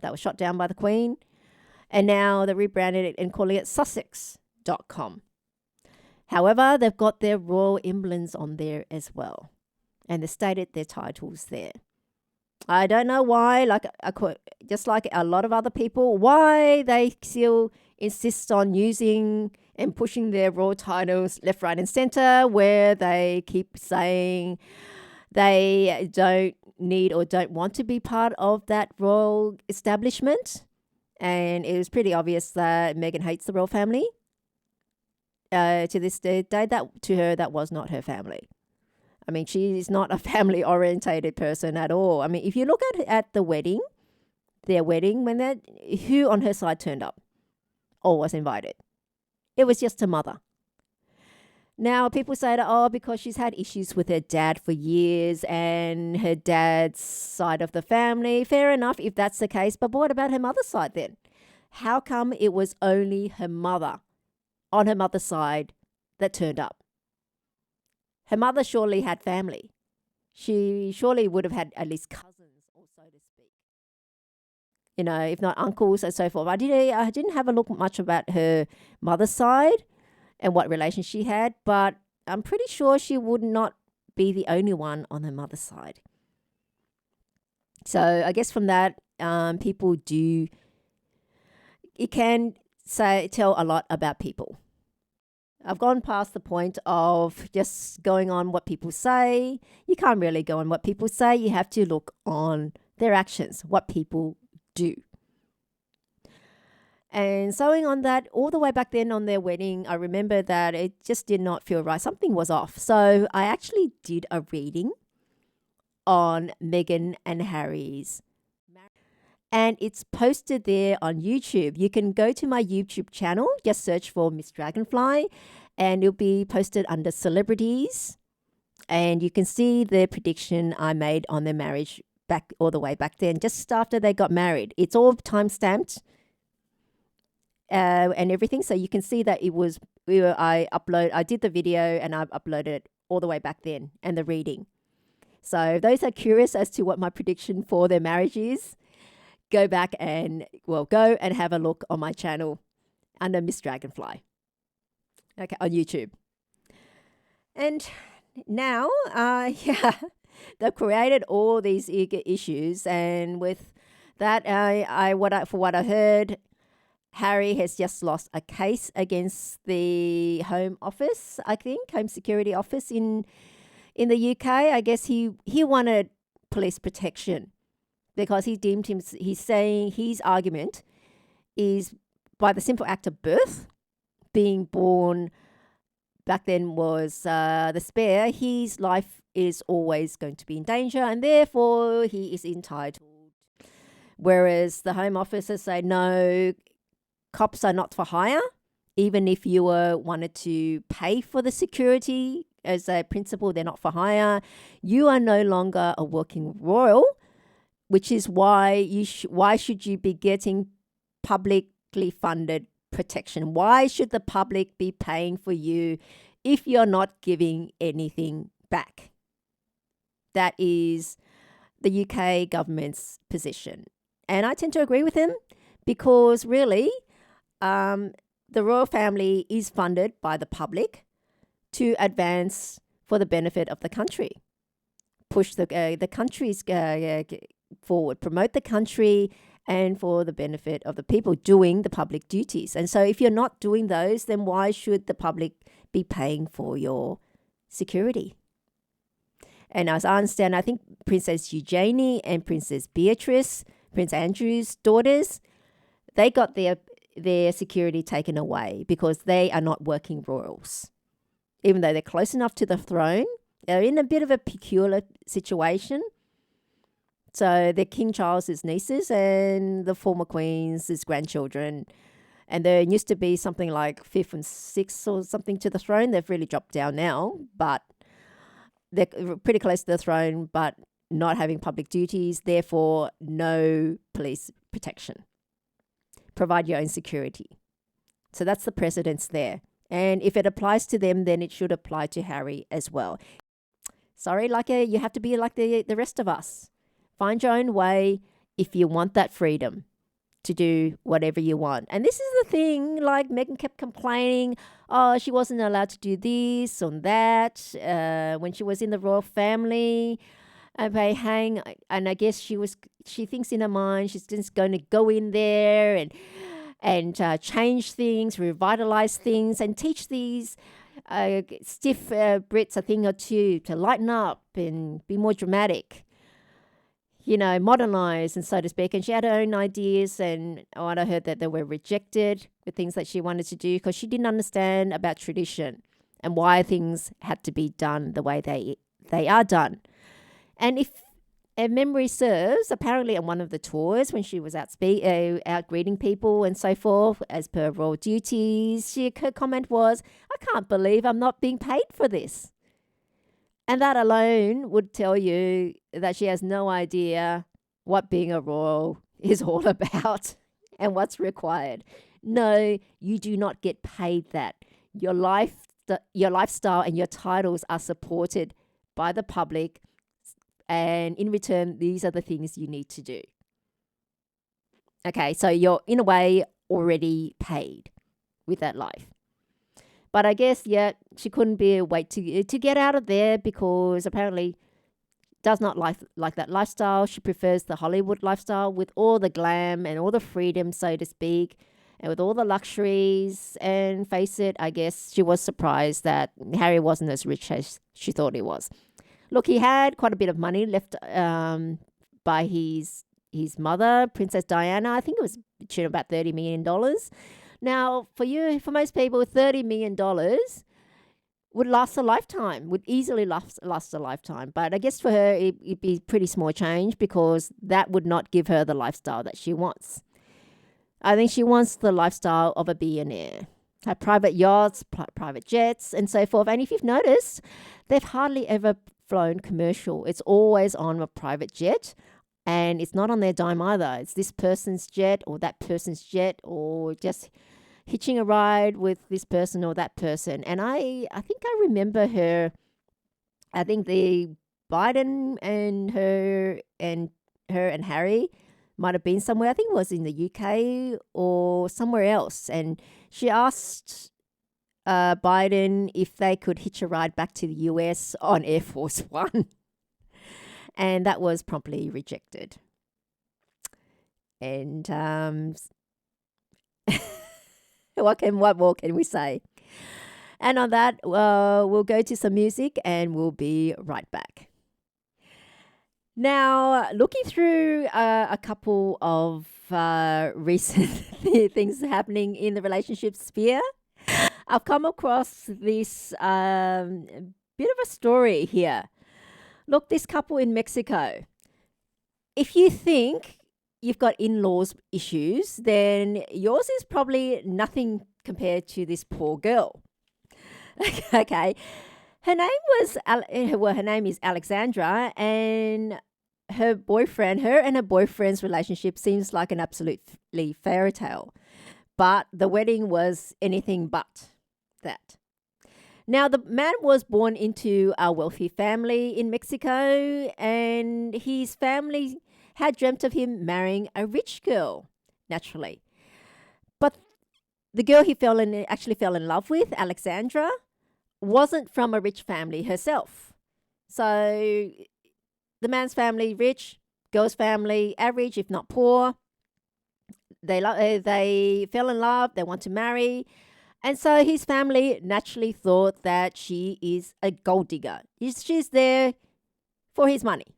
That was shot down by the Queen. And now they rebranded it and calling it Sussex.com. However, they've got their royal emblems on there as well. And they stated their titles there. I don't know why, just like a lot of other people, why they still insist on using and pushing their royal titles left, right and centre, where they keep saying they don't need or don't want to be part of that royal establishment. And it was pretty obvious that Meghan hates the royal family. To this day, to her, that was not her family. I mean, she is not a family-orientated person at all. I mean, if you look at their wedding, who on her side turned up or was invited? It was just her mother. Now, people say that, oh, because she's had issues with her dad for years and her dad's side of the family. Fair enough if that's the case. But what about her mother's side then? How come it was only her mother on her mother's side that turned up? Her mother surely had family. She surely would have had at least cousins, or so to speak. You know, if not uncles and so forth. I didn't have a look much about her mother's side and what relation she had, but I'm pretty sure she would not be the only one on her mother's side. So I guess from that, people do, it can tell a lot about people. I've gone past the point of just going on what people say. You can't really go on what people say. You have to look on their actions, what people do. And sewing on that, all the way back then on their wedding, I remember that it just did not feel right. Something was off. So I actually did a reading on Meghan and Harry's marriage. And it's posted there on YouTube. You can go to my YouTube channel, just search for Miss Dragonfly, and it'll be posted under celebrities. And you can see the prediction I made on their marriage back all the way back then, just after they got married. It's all time stamped. And everything, so you can see that it was I did the video and I uploaded it all the way back then, and the reading. So those are curious as to what my prediction for their marriage is, go and have a look on my channel under Miss Dragonfly, okay, on YouTube. And now they've created all these issues, and with that, for what I heard, Harry has just lost a case against the Home Office, I think, Home Security Office in the UK. I guess he wanted police protection because he's saying his argument is by the simple act of birth, being born back then was the spare, his life is always going to be in danger, and therefore he is entitled. Whereas the Home Officers say, no, cops are not for hire. Even if you wanted to pay for the security as a principal, they're not for hire. You are no longer a working royal, which is why why should you be getting publicly funded protection? Why should the public be paying for you if you're not giving anything back? That is the UK government's position. And I tend to agree with him because really, the royal family is funded by the public to advance for the benefit of the country, push the countries forward, promote the country, and for the benefit of the people doing the public duties. And so if you're not doing those, then why should the public be paying for your security? And as I understand, I think Princess Eugenie and Princess Beatrice, Prince Andrew's daughters, they got their security taken away because they are not working royals. Even though they're close enough to the throne, they're in a bit of a peculiar situation. So they're King Charles's nieces and the former Queen's grandchildren. And there used to be something like 5th and 6th or something to the throne. They've really dropped down now, but they're pretty close to the throne, but not having public duties, therefore no police protection. Provide your own security. So that's the precedence there. And if it applies to them, then it should apply to Harry as well. Sorry, you have to be like the rest of us. Find your own way if you want that freedom to do whatever you want. And this is the thing, like Meghan kept complaining, oh, she wasn't allowed to do this or that when she was in the royal family. And I guess she thinks in her mind she's just going to go in there and change things, revitalize things, and teach these stiff Brits a thing or two to lighten up and be more dramatic, modernize and so to speak. And she had her own ideas, and I heard that they were rejected with things that she wanted to do because she didn't understand about tradition and why things had to be done the way they are done. And if And memory serves, apparently on one of the tours when she was out greeting people and so forth, as per royal duties, her comment was, "I can't believe I'm not being paid for this." And that alone would tell you that she has no idea what being a royal is all about and what's required. No, you do not get paid that. Your lifestyle and your titles are supported by the public, and in return, these are the things you need to do. Okay, so you're in a way already paid with that life. But I guess, yeah, she couldn't wait to get out of there because apparently does not like that lifestyle. She prefers the Hollywood lifestyle with all the glam and all the freedom, so to speak, and with all the luxuries. And face it, I guess she was surprised that Harry wasn't as rich as she thought he was. Look, he had quite a bit of money left by his mother, Princess Diana. I think it was about $30 million. Now, for most people, $30 million would last a lifetime, would easily last a lifetime. But I guess for her, it'd be pretty small change because that would not give her the lifestyle that she wants. I think she wants the lifestyle of a billionaire. Have private yachts, private jets, and so forth. And if you've noticed, they've hardly ever flown commercial. It's always on a private jet. And it's not on their dime either. It's this person's jet or that person's jet, or just hitching a ride with this person or that person. And I think I remember her. I think the Biden and her and Harry might have been somewhere. I think it was in the UK or somewhere else. And she asked Biden if they could hitch a ride back to the US on Air Force One. And that was promptly rejected. And what more can we say? And on that, we'll go to some music and we'll be right back. Now, looking through a couple of recent things happening in the relationship sphere, I've come across this bit of a story here. Look, this couple in Mexico. If you think you've got in-laws issues, then yours is probably nothing compared to this poor girl. Okay. Her name is Alexandra, and her and her boyfriend's relationship seems like an absolutely fairy tale. But the wedding was anything but that. Now, the man was born into a wealthy family in Mexico, and his family had dreamt of him marrying a rich girl, naturally. But the girl he actually fell in love with, Alexandra, wasn't from a rich family herself. So the man's family, rich, girl's family, average, if not poor. They fell in love, they want to marry. And so his family naturally thought that she is a gold digger. She's there for his money.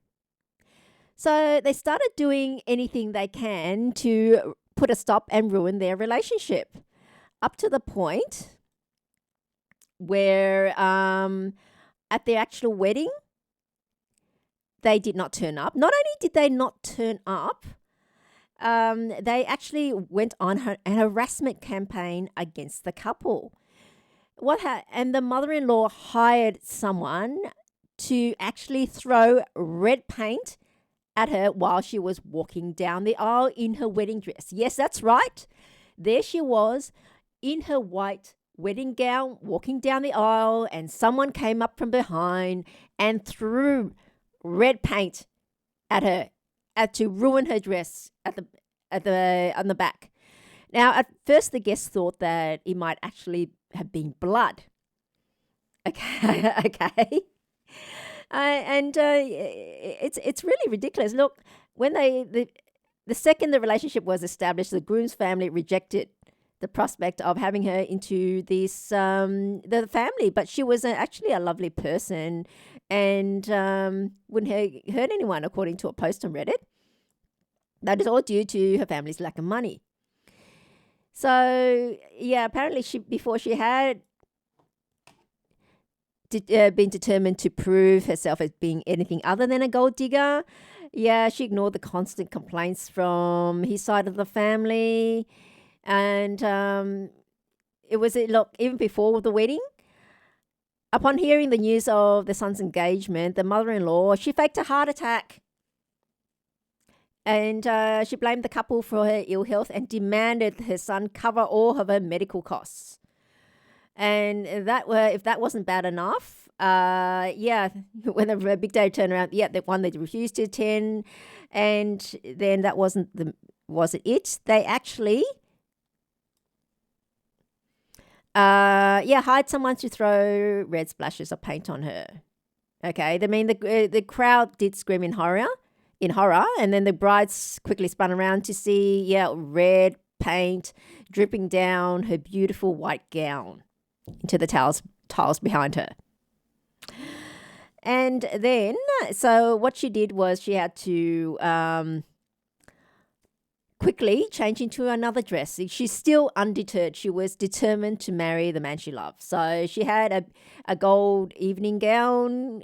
So they started doing anything they can to put a stop and ruin their relationship, up to the point where at their actual wedding, they did not turn up. Not only did they not turn up, they actually went on an harassment campaign against the couple. And the mother-in-law hired someone to actually throw red paint at her while she was walking down the aisle in her wedding dress. Yes, that's right. There she was in her white wedding gown, walking down the aisle, and someone came up from behind and threw red paint at her to ruin her dress on the back. Now, at first, the guests thought that it might actually have been blood. Okay. It's really ridiculous. Look, when the second the relationship was established, the groom's family rejected the prospect of having her into the family. But she was actually a lovely person and wouldn't hurt anyone, according to a post on Reddit. That is all due to her family's lack of money. So, yeah, apparently before she had been determined to prove herself as being anything other than a gold digger, Yeah, she ignored the constant complaints from his side of the family. And look, even before the wedding, upon hearing the news of the son's engagement, the mother-in-law, she faked a heart attack. And she blamed the couple for her ill health and demanded her son cover all of her medical costs. And if that wasn't bad enough, when the big day turned around, they refused to attend, and then that wasn't it. They actually, hired someone to throw red splashes of paint on her. Okay, I mean the crowd did scream in horror, and then the brides quickly spun around to see red paint dripping down her beautiful white gown into the tiles behind her. And then, so what she did was she had to quickly change into another dress. She's still undeterred. She was determined to marry the man she loved. So she had a gold evening gown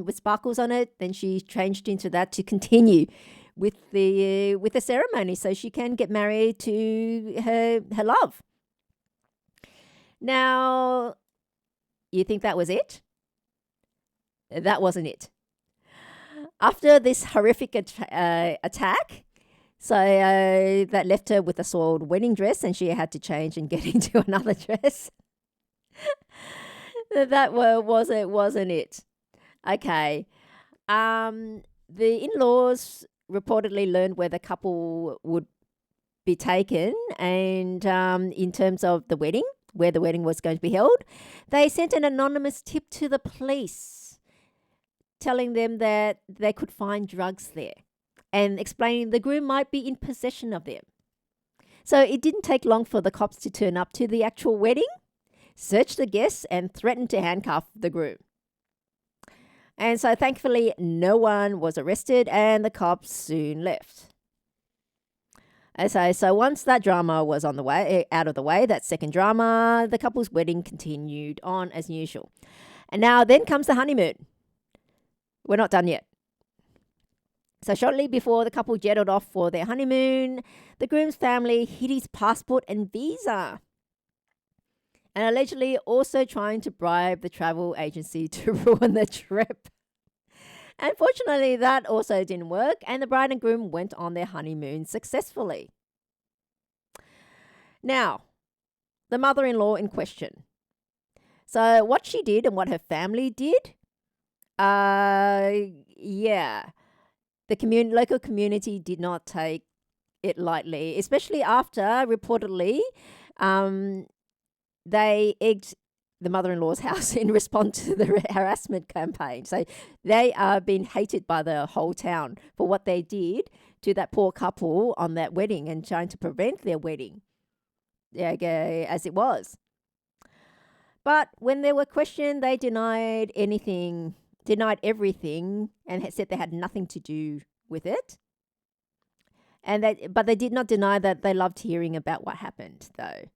with sparkles on it. Then she changed into that to continue with the ceremony, so she can get married to her love. Now, you think that was it? That wasn't it. After this horrific attack, so that left her with a soiled wedding dress, and she had to change and get into another dress. That wasn't it. Okay. The in-laws reportedly learned where the couple would be taken, and in terms of the wedding, where the wedding was going to be held, they sent an anonymous tip to the police telling them that they could find drugs there and explaining the groom might be in possession of them. So it didn't take long for the cops to turn up to the actual wedding, search the guests, and threaten to handcuff the groom. And so thankfully, no one was arrested and the cops soon left. So once that drama was out of the way, that second drama, the couple's wedding continued on as usual. And now then comes the honeymoon. We're not done yet. So shortly before the couple jetted off for their honeymoon, the groom's family hid his passport and visa, and allegedly also trying to bribe the travel agency to ruin the trip. Unfortunately, that also didn't work, and the bride and groom went on their honeymoon successfully. Now, the mother-in-law in question. So what she did and what her family did, the local community did not take it lightly, especially after, reportedly, they egged the mother-in-law's house in response to the harassment campaign. So they are being hated by the whole town for what they did to that poor couple on that wedding and trying to prevent their wedding as it was. But when they were questioned, they denied everything, and said they had nothing to do with it. But they did not deny that they loved hearing about what happened, though.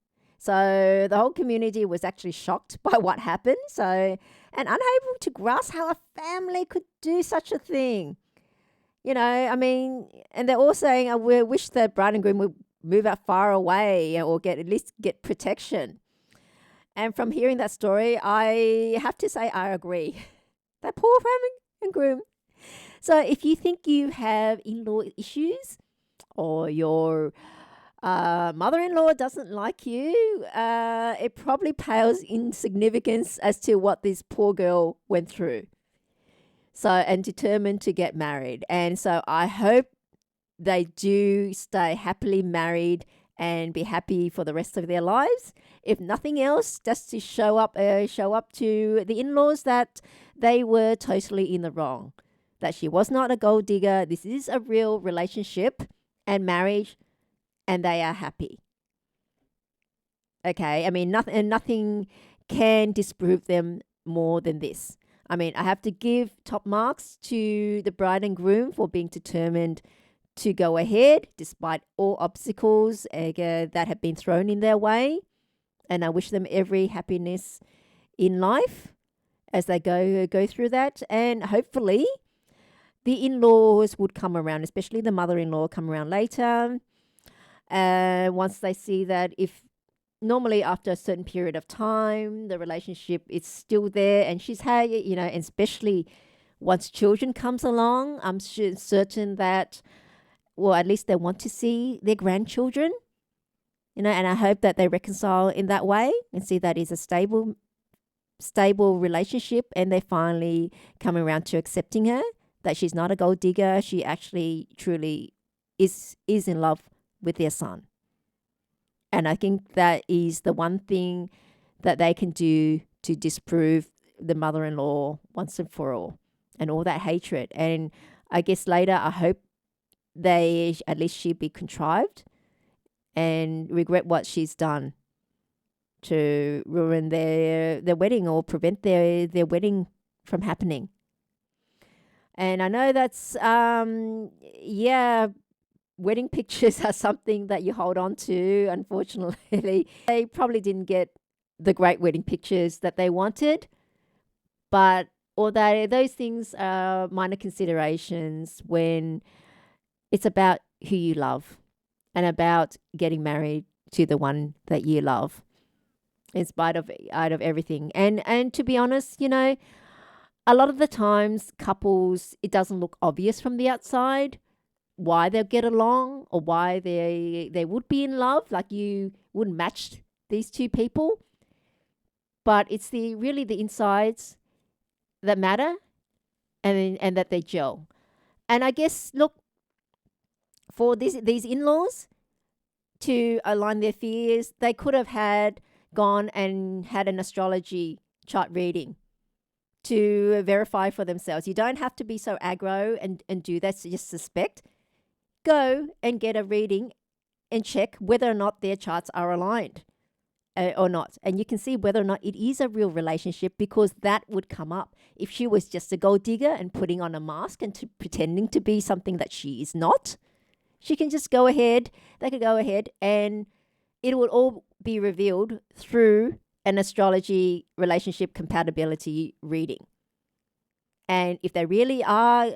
So the whole community was actually shocked by what happened, and unable to grasp how a family could do such a thing. And they're all saying, we wish the bride and groom would move out far away or at least get protection. And from hearing that story, I have to say I agree. That poor bride and groom. So if you think you have in-law issues, or your mother-in-law doesn't like you, it probably pales in significance as to what this poor girl went through. And determined to get married. And so I hope they do stay happily married and be happy for the rest of their lives. If nothing else, just to show up to the in-laws that they were totally in the wrong. That she was not a gold digger. This is a real relationship and marriage, and they are happy. Okay, nothing can disprove them more than this. I have to give top marks to the bride and groom for being determined to go ahead despite all obstacles that have been thrown in their way. And I wish them every happiness in life as they go through that. And hopefully the in-laws would come around, especially the mother-in-law come around later. And once they see that, if normally after a certain period of time, the relationship is still there and she's had, and especially once children comes along, I'm certain that, well, at least they want to see their grandchildren, and I hope that they reconcile in that way and see that is a stable relationship, and they finally come around to accepting her, that she's not a gold digger. She actually truly is in love with their son. And I think that is the one thing that they can do to disprove the mother-in-law once and for all, and all that hatred. And I guess later, I hope at least she'd be contrived and regret what she's done to ruin their wedding or prevent their wedding from happening. And I know that's, wedding pictures are something that you hold on to, unfortunately. They probably didn't get the great wedding pictures that they wanted, but although those things are minor considerations when it's about who you love and about getting married to the one that you love, in spite of everything. And to be honest, a lot of the times couples, it doesn't look obvious from the outside why they'll get along or why they would be in love. Like, you wouldn't match these two people, but it's really the insides that matter, and that they gel. And I guess, look, for these in-laws to align their fears, they could have gone and had an astrology chart reading to verify for themselves. You don't have to be so aggro and do that, so just suspect. Go and get a reading and check whether or not their charts are aligned or not. And you can see whether or not it is a real relationship, because that would come up. If she was just a gold digger and putting on a mask and pretending to be something that she is not, they could go ahead and it would all be revealed through an astrology relationship compatibility reading. And if they really are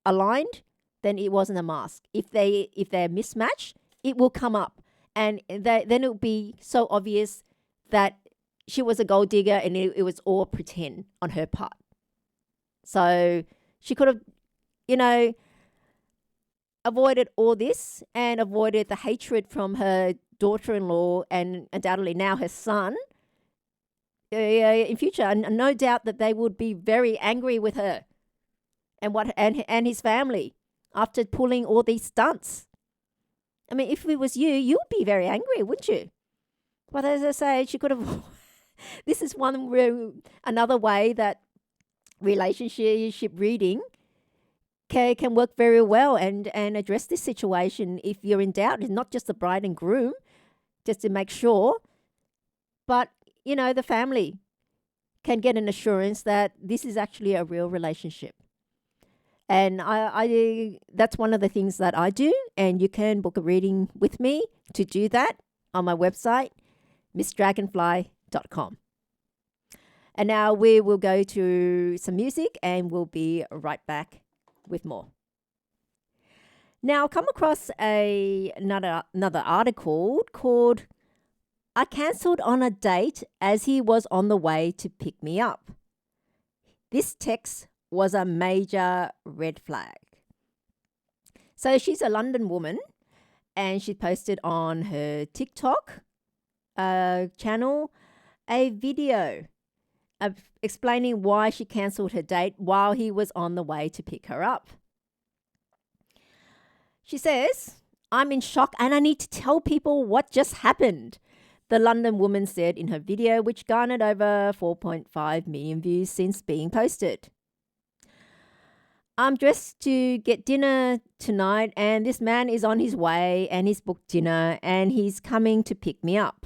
aligned, then it wasn't a mask. If they're mismatched, it will come up, and then it will be so obvious that she was a gold digger and it was all pretend on her part. So she could have, avoided all this and avoided the hatred from her daughter-in-law and undoubtedly now her son in future. And no doubt that they would be very angry with her and his family after pulling all these stunts. I mean, if it was you'd be very angry, wouldn't you? But as I say, she could have. This is another way that relationship reading can work very well and address this situation if you're in doubt. It's not just the bride and groom, just to make sure, but the family can get an assurance that this is actually a real relationship. And I that's one of the things that I do, and you can book a reading with me to do that on my website, missdragonfly.com. And now we will go to some music and we'll be right back with more. Now, I'll come across another article called "I cancelled on a date as he was on the way to pick me up. This text was a major red flag." So she's a London woman, and she posted on her TikTok channel a video of explaining why she cancelled her date while he was on the way to pick her up. She says, "I'm in shock and I need to tell people what just happened," the London woman said in her video, which garnered over 4.5 million views since being posted. "I'm dressed to get dinner tonight and this man is on his way and he's booked dinner and he's coming to pick me up.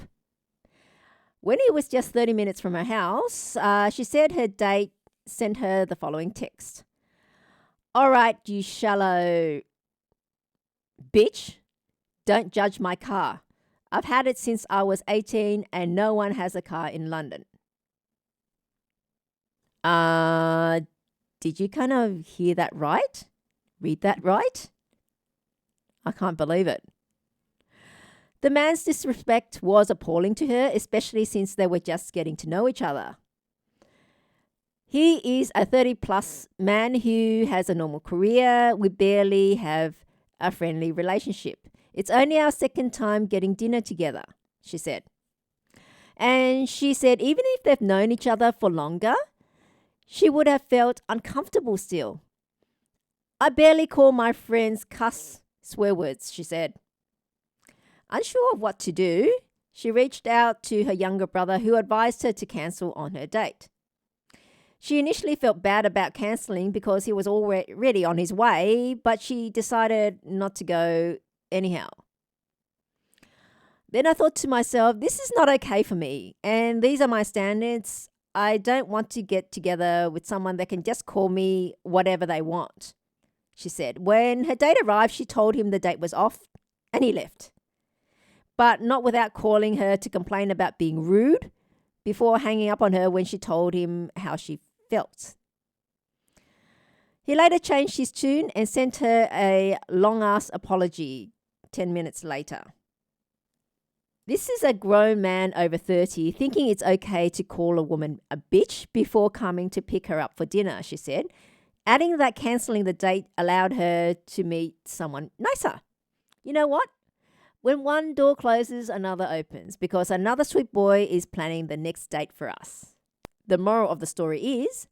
When he was just 30 minutes from her house, she said her date sent her the following text. All right, you shallow bitch, don't judge my car. I've had it since I was 18 and no one has a car in London. Did you kind of hear that right? Read that right? I can't believe it. The man's disrespect was appalling to her, especially since they were just getting to know each other. He is a 30-plus man who has a normal career. We barely have a friendly relationship. It's only our second time getting dinner together, she said. And she said even if they've known each other for longer, she would have felt uncomfortable still. I barely call my friends swear words, she said. Unsure of what to do, she reached out to her younger brother, who advised her to cancel on her date. She initially felt bad about cancelling because he was already on his way, but she decided not to go anyhow. Then I thought to myself, this is not okay for me, and these are my standards. I don't want to get together with someone that can just call me whatever they want, she said. When her date arrived, she told him the date was off, and he left. But not without calling her to complain about being rude before hanging up on her when she told him how she felt. He later changed his tune and sent her a long-ass apology 10 minutes later. This is a grown man over 30 thinking it's okay to call a woman a bitch before coming to pick her up for dinner, she said, adding that cancelling the date allowed her to meet someone nicer. You know what? When one door closes, another opens, because another sweet boy is planning the next date for us. The moral of the story is,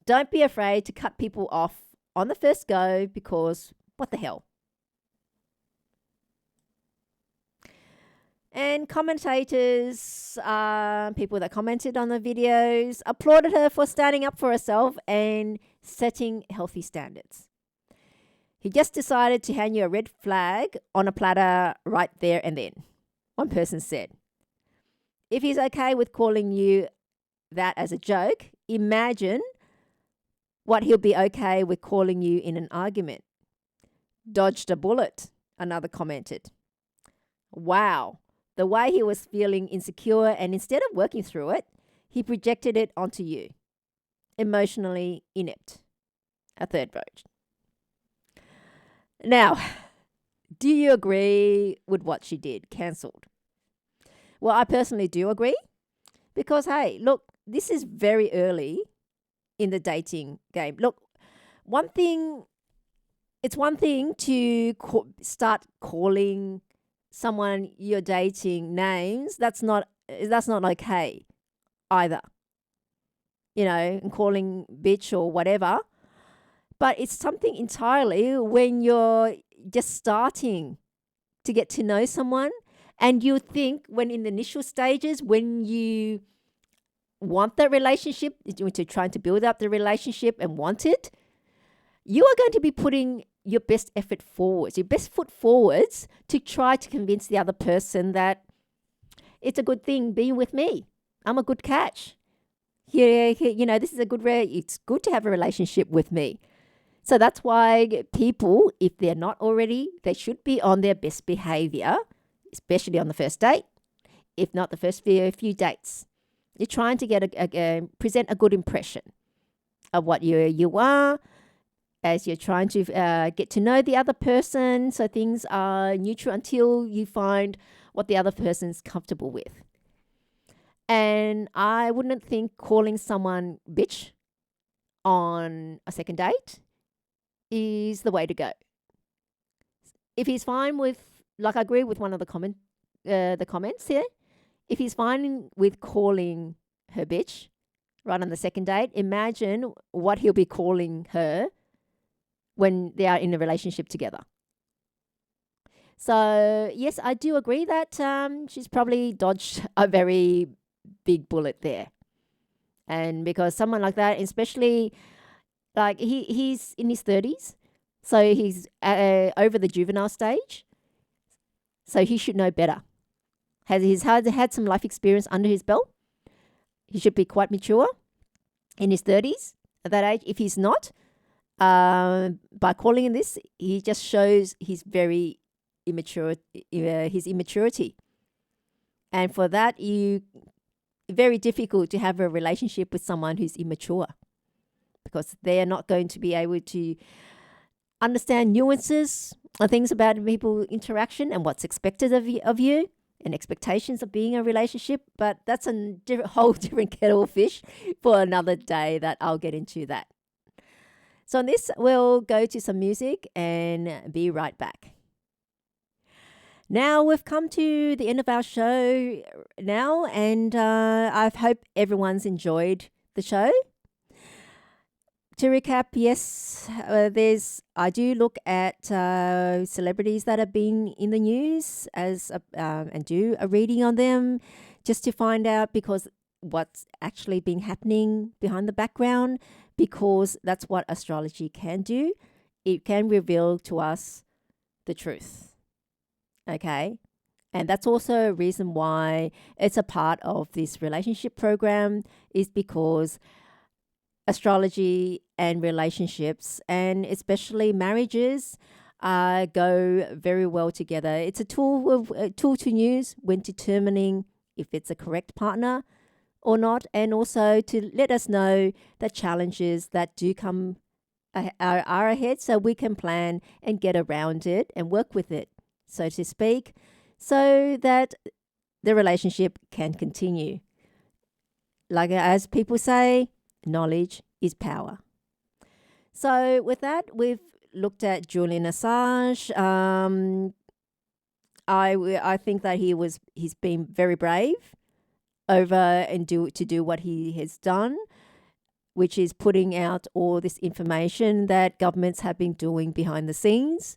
don't be afraid to cut people off on the first go, because what the hell? And commentators, people that commented on the videos, applauded her for standing up for herself and setting healthy standards. He just decided to hand you a red flag on a platter right there and then, one person said. If he's okay with calling you that as a joke, imagine what he'll be okay with calling you in an argument. Dodged a bullet, another commented. Wow, the way he was feeling insecure, and instead of working through it, he projected it onto you. Emotionally inept, a third wrote. Now, do you agree with what she did? Cancelled. Well, I personally do agree, because, hey, look, this is very early in the dating game. Look, it's one thing to start calling someone you're dating names. That's not okay either. You know, and calling bitch or whatever. But it's something entirely when you're just starting to get to know someone, and you think when in the initial stages, when you want that relationship, when you're trying to build up the relationship and want it, you are going to be putting your best effort forwards, your best foot forwards to try to convince the other person that it's a good thing being with me. I'm a good catch. Yeah, you know, this is it's good to have a relationship with me. So that's why people, if they're not already, they should be on their best behavior, especially on the first date, if not the first few dates. You're trying to present a good impression of what you are, as you're trying to get to know the other person, so things are neutral until you find what the other person's comfortable with. And I wouldn't think calling someone bitch on a second date is the way to go. If he's fine with, like, I agree with one of the comments here. If he's fine with calling her bitch right on the second date, imagine what he'll be calling her when they are in a relationship together. So, yes, I do agree that she's probably dodged a very big bullet there. And because someone like that, especially, like, he's in his 30s, so he's over the juvenile stage, so he should know better. He's had some life experience under his belt. He should be quite mature in his 30s at that age. If he's not, by calling him this, he just shows his very his immaturity. And for that, very difficult to have a relationship with someone who's immature. because they are not going to be able to understand nuances and things about people interaction and what's expected of you and expectations of being a relationship. But that's a whole different kettle of fish for another day that I'll get into that. So on this, we'll go to some music and be right back. Now we've come to the end of our show now, and I hope everyone's enjoyed the show. To recap, yes, I do look at celebrities that have been in the news and do a reading on them just to find out because what's actually been happening behind the background, because that's what astrology can do. It can reveal to us the truth. Okay? And that's also a reason why it's a part of this relationship program, is because astrology and relationships, and especially marriages, go very well together. It's a tool to use when determining if it's a correct partner or not, and also to let us know the challenges that do come are ahead, so we can plan and get around it and work with it, so to speak, so that the relationship can continue. Like as people say, knowledge is power. So with that, we've looked at Julian Assange. I think that he's been very brave over and to do what he has done, which is putting out all this information that governments have been doing behind the scenes.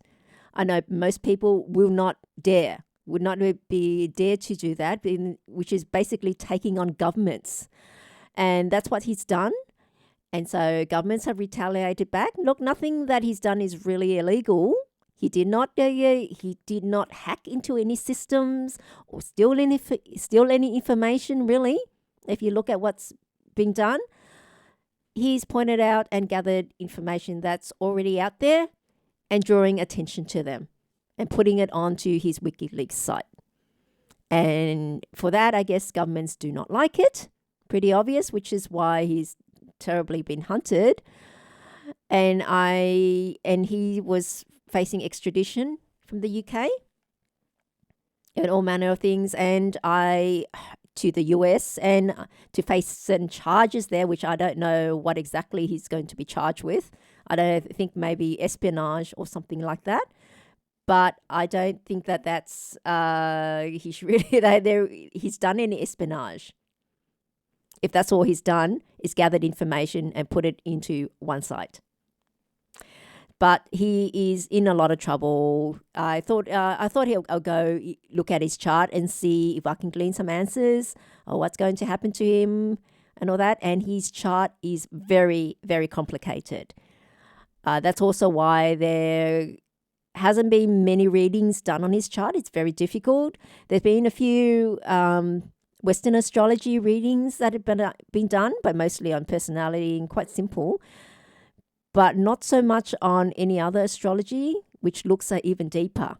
I know most people would not dare to do that, which is basically taking on governments. And that's what he's done. And so governments have retaliated back. Look, nothing that he's done is really illegal. He did not hack into any systems or steal any information, really. If you look at what's being done, he's pointed out and gathered information that's already out there and drawing attention to them and putting it onto his WikiLeaks site. And for that, I guess governments do not like it. Pretty obvious, which is why he's terribly been hunted. And he was facing extradition from the UK and all manner of things, and to the US, and to face certain charges there, which I don't know what exactly he's going to be charged with. I don't think maybe espionage or something like that. But I don't think that's he's done any espionage. If that's all he's done, is gathered information and put it into one site. But he is in a lot of trouble. I thought I'll go look at his chart and see if I can glean some answers or what's going to happen to him and all that. And his chart is very, very complicated. That's also why there hasn't been many readings done on his chart. It's very difficult. There's been a few Western astrology readings that have been done, but mostly on personality and quite simple, but not so much on any other astrology, which looks even deeper.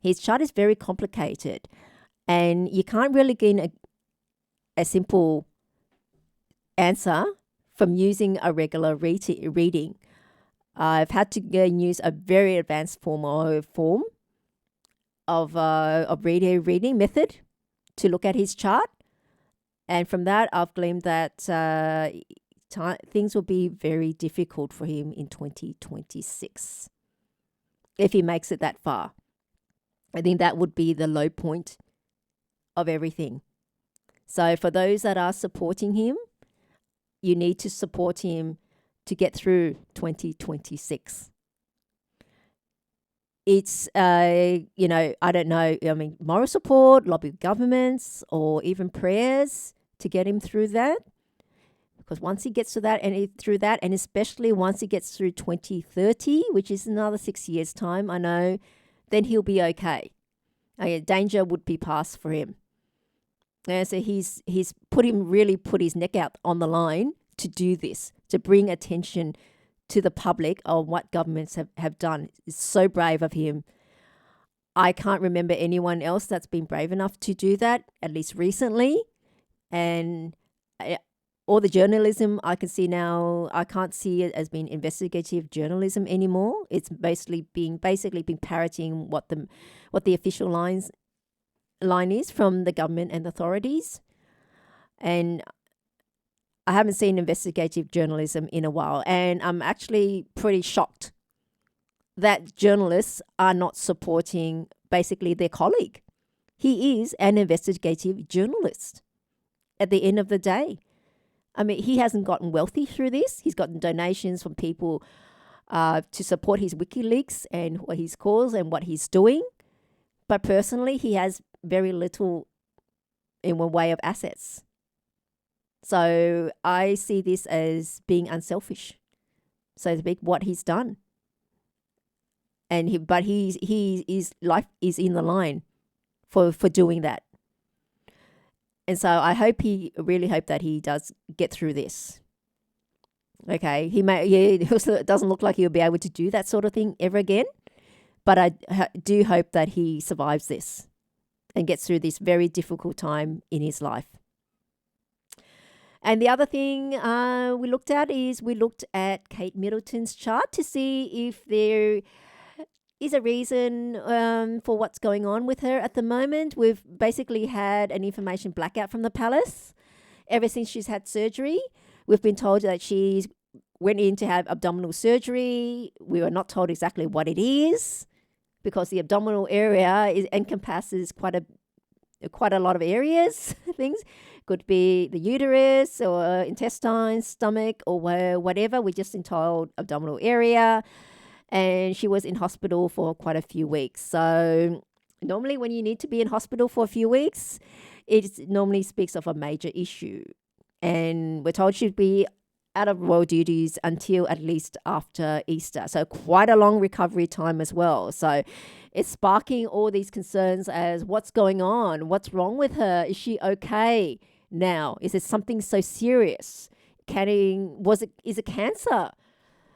His chart is very complicated, and you can't really gain a simple answer from using a regular reading. I've had to use a very advanced form of reading method to look at his chart, and from that I've gleaned that things will be very difficult for him in 2026 if he makes it that far. I think that would be the low point of everything. So for those that are supporting him, you need to support him to get through 2026. It's, I don't know, moral support, lobby governments, or even prayers to get him through that. Because once he gets to that and especially once he gets through 2030, which is another 6 years' time, I know, then he'll be okay. Danger would be past for him. And so he's put his neck out on the line to do this, to bring attention to the public on what governments have done. It's so brave of him. I can't remember anyone else that's been brave enough to do that, at least recently. And all the journalism I can see now, I can't see it as being investigative journalism anymore. It's basically being parroting what the official line is from the government and authorities. And I haven't seen investigative journalism in a while, and I'm actually pretty shocked that journalists are not supporting basically their colleague. He is an investigative journalist at the end of the day. I mean, he hasn't gotten wealthy through this. He's gotten donations from people to support his WikiLeaks and what his cause and what he's doing. But personally, he has very little in one way of assets. So I see this as being unselfish, so to speak, what he's done. But his life is in the line for doing that. And so I really hope that he does get through this. Okay, it doesn't look like he'll be able to do that sort of thing ever again. But I do hope that he survives this and gets through this very difficult time in his life. And the other thing we looked at Kate Middleton's chart to see if there is a reason for what's going on with her at the moment. We've basically had an information blackout from the palace ever since she's had surgery. We've been told that she went in to have abdominal surgery. We were not told exactly what it is, because the abdominal area encompasses quite a lot of areas. Things could be the uterus or intestines, stomach, or whatever. We're just told abdominal area. And she was in hospital for quite a few weeks. So normally when you need to be in hospital for a few weeks, it normally speaks of a major issue. And we're told she'd be out of royal duties until at least after Easter. So quite a long recovery time as well. So it's sparking all these concerns as what's going on? What's wrong with her? Is she okay now? Is it something so serious? Is it cancer?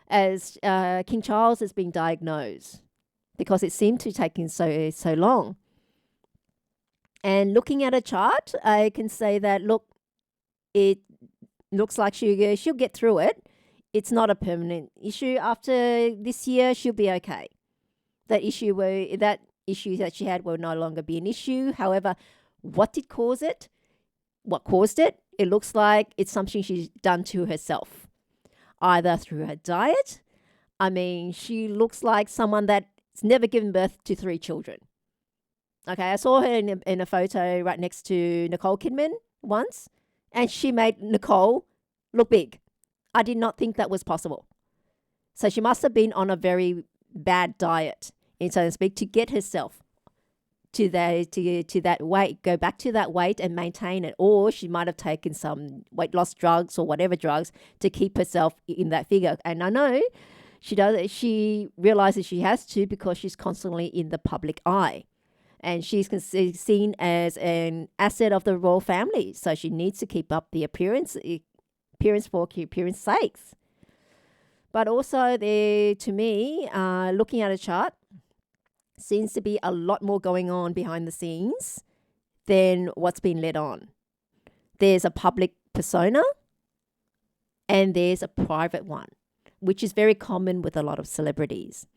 As King Charles has been diagnosed, because it seemed to take him so long. And looking at a chart, I can say that, look, it looks like she'll get through it. It's not a permanent issue. After this year, she'll be okay. That issue that she had will no longer be an issue. However, what did cause it? What caused it? It looks like it's something she's done to herself, either through her diet. I mean, she looks like someone that's never given birth to 3 children. Okay, I saw her in a photo right next to Nicole Kidman once, and she made Nicole look big. I did not think that was possible. So she must have been on a very bad diet, in so to speak, to get herself to that weight, go back to that weight and maintain it. Or she might have taken some weight loss drugs or whatever drugs to keep herself in that figure. And I know she realizes she has to, because she's constantly in the public eye. And she's seen as an asset of the royal family. So she needs to keep up the appearance for appearance sakes. But also to me, looking at a chart, seems to be a lot more going on behind the scenes than what's been let on. There's a public persona and there's a private one, which is very common with a lot of celebrities.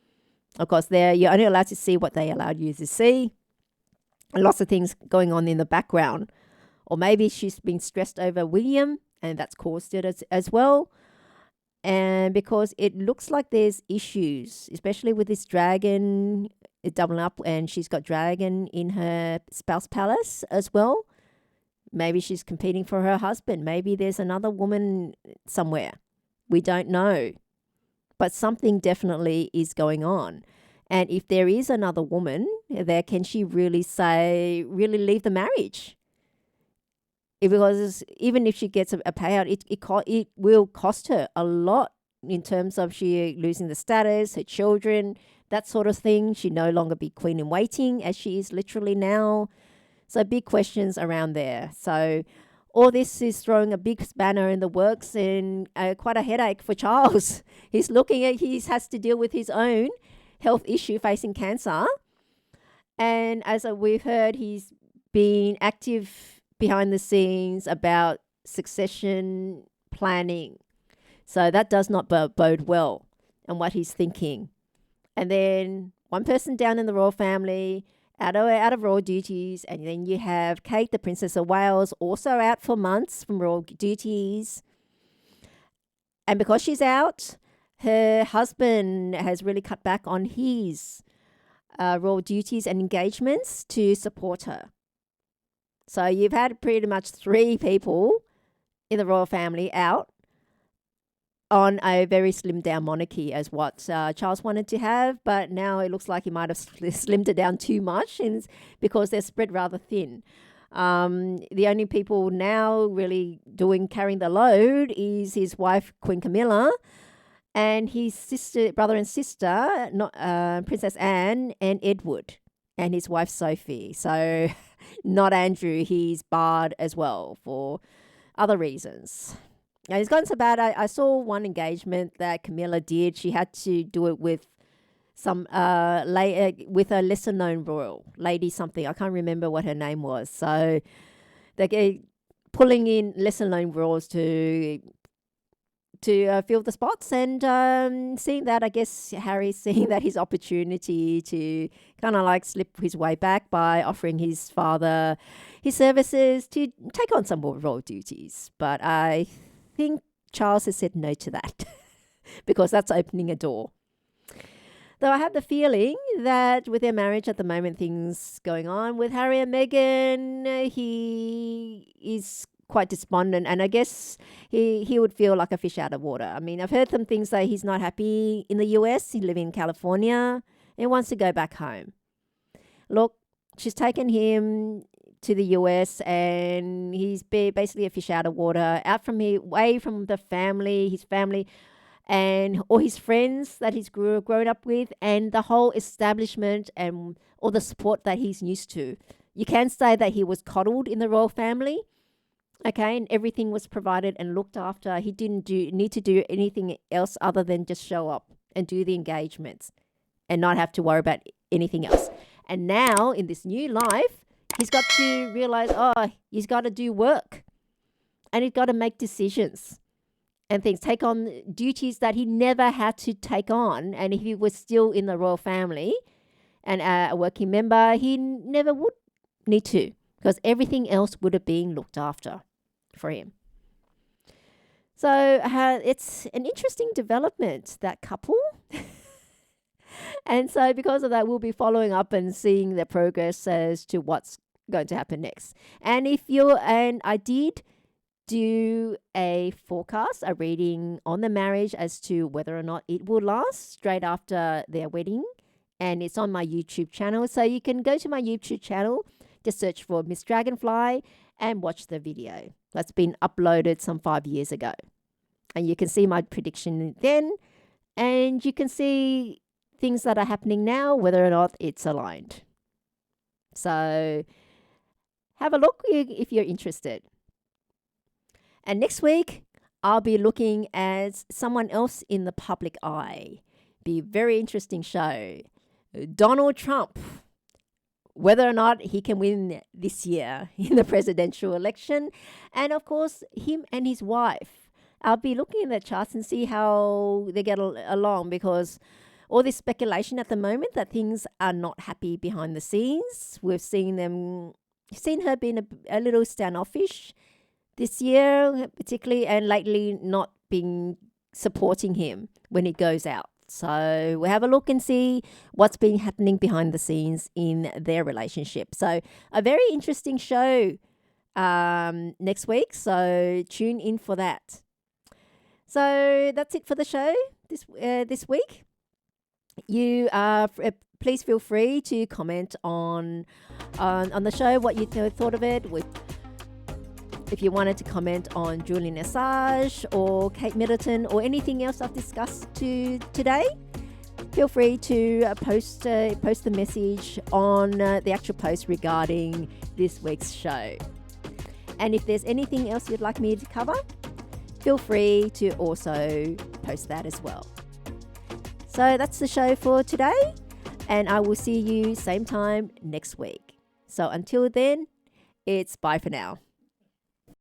Of course, you're only allowed to see what they allowed you to see. Lots of things going on in the background. Or maybe she's been stressed over William, and that's caused it as well. And because it looks like there's issues, especially with this dragon doubling up, and she's got dragon in her spouse palace as well. Maybe she's competing for her husband. Maybe there's another woman somewhere. We don't know. But something definitely is going on. And if there is another woman there, can she really leave the marriage? Because even if she gets a payout, it will cost her a lot in terms of she losing the status, her children, that sort of thing. She no longer be queen in waiting, as she is literally now. So big questions around there. So all this is throwing a big spanner in the works, and quite a headache for Charles. He has to deal with his own health issue, facing cancer. And as we've heard, he's been active behind the scenes about succession planning. So that does not bode well and what he's thinking. And then one person down in the royal family, out of royal duties. And then you have Kate, the Princess of Wales, also out for months from royal duties. And because she's out, her husband has really cut back on his royal duties and engagements to support her. So you've had pretty much 3 people in the royal family out on a very slimmed down monarchy as what Charles wanted to have, but now it looks like he might have slimmed it down too much because they're spread rather thin. The only people now really carrying the load is his wife, Queen Camilla, and his brother and sister, Princess Anne and Edward, and his wife, Sophie. So not Andrew, he's barred as well for other reasons. Now, it's gotten so bad. I saw one engagement that Camilla did. She had to do it with some with a lesser known royal lady, something. I can't remember what her name was. So they're pulling in lesser known royals to fill the spots, and seeing that, I guess Harry's seeing that his opportunity to kind of like slip his way back by offering his father his services to take on some more royal duties. But I think Charles has said no to that because that's opening a door. Though I have the feeling that with their marriage at the moment, things going on with Harry and Meghan, he is quite despondent, and I guess he would feel like a fish out of water. I mean, I've heard some things that he's not happy in the US. He lives in California and wants to go back home. Look, she's taken him to the US, and he's basically a fish out of water, out from here, away from the family, his family, and all his friends that he's grown up with, and the whole establishment and all the support that he's used to. You can say that he was coddled in the royal family, okay, and everything was provided and looked after. He didn't need to do anything else other than just show up and do the engagements and not have to worry about anything else. And now in this new life, he's got to realize, he's got to do work, and he's got to make decisions and things, take on duties that he never had to take on. And if he was still in the royal family and a working member, he never would need to, because everything else would have been looked after for him. So it's an interesting development, that couple. And so because of that, we'll be following up and seeing the progress as to what's going to happen next. And I did do a forecast, a reading on the marriage as to whether or not it will last straight after their wedding. And it's on my YouTube channel. So you can go to my YouTube channel, just search for Miss Dragonfly and watch the video. That's been uploaded some 5 years ago. And you can see my prediction then. And you can see things that are happening now, whether or not it's aligned. So have a look if you're interested. And next week, I'll be looking at someone else in the public eye. Be a very interesting show. Donald Trump. Whether or not he can win this year in the presidential election. And of course, him and his wife. I'll be looking at their charts and see how they get along, because all this speculation at the moment that things are not happy behind the scenes. We've seen her being a little standoffish this year, particularly, and lately not being supporting him when he goes out. So we'll have a look and see what's been happening behind the scenes in their relationship. So a very interesting show next week. So tune in for that. So that's it for the show this week. You please feel free to comment on the show, what you thought of it. If you wanted to comment on Julian Assange or Kate Middleton or anything else I've discussed today, feel free to post the message on the actual post regarding this week's show. And if there's anything else you'd like me to cover, feel free to also post that as well. So that's the show for today, and I will see you same time next week. So until then, it's bye for now.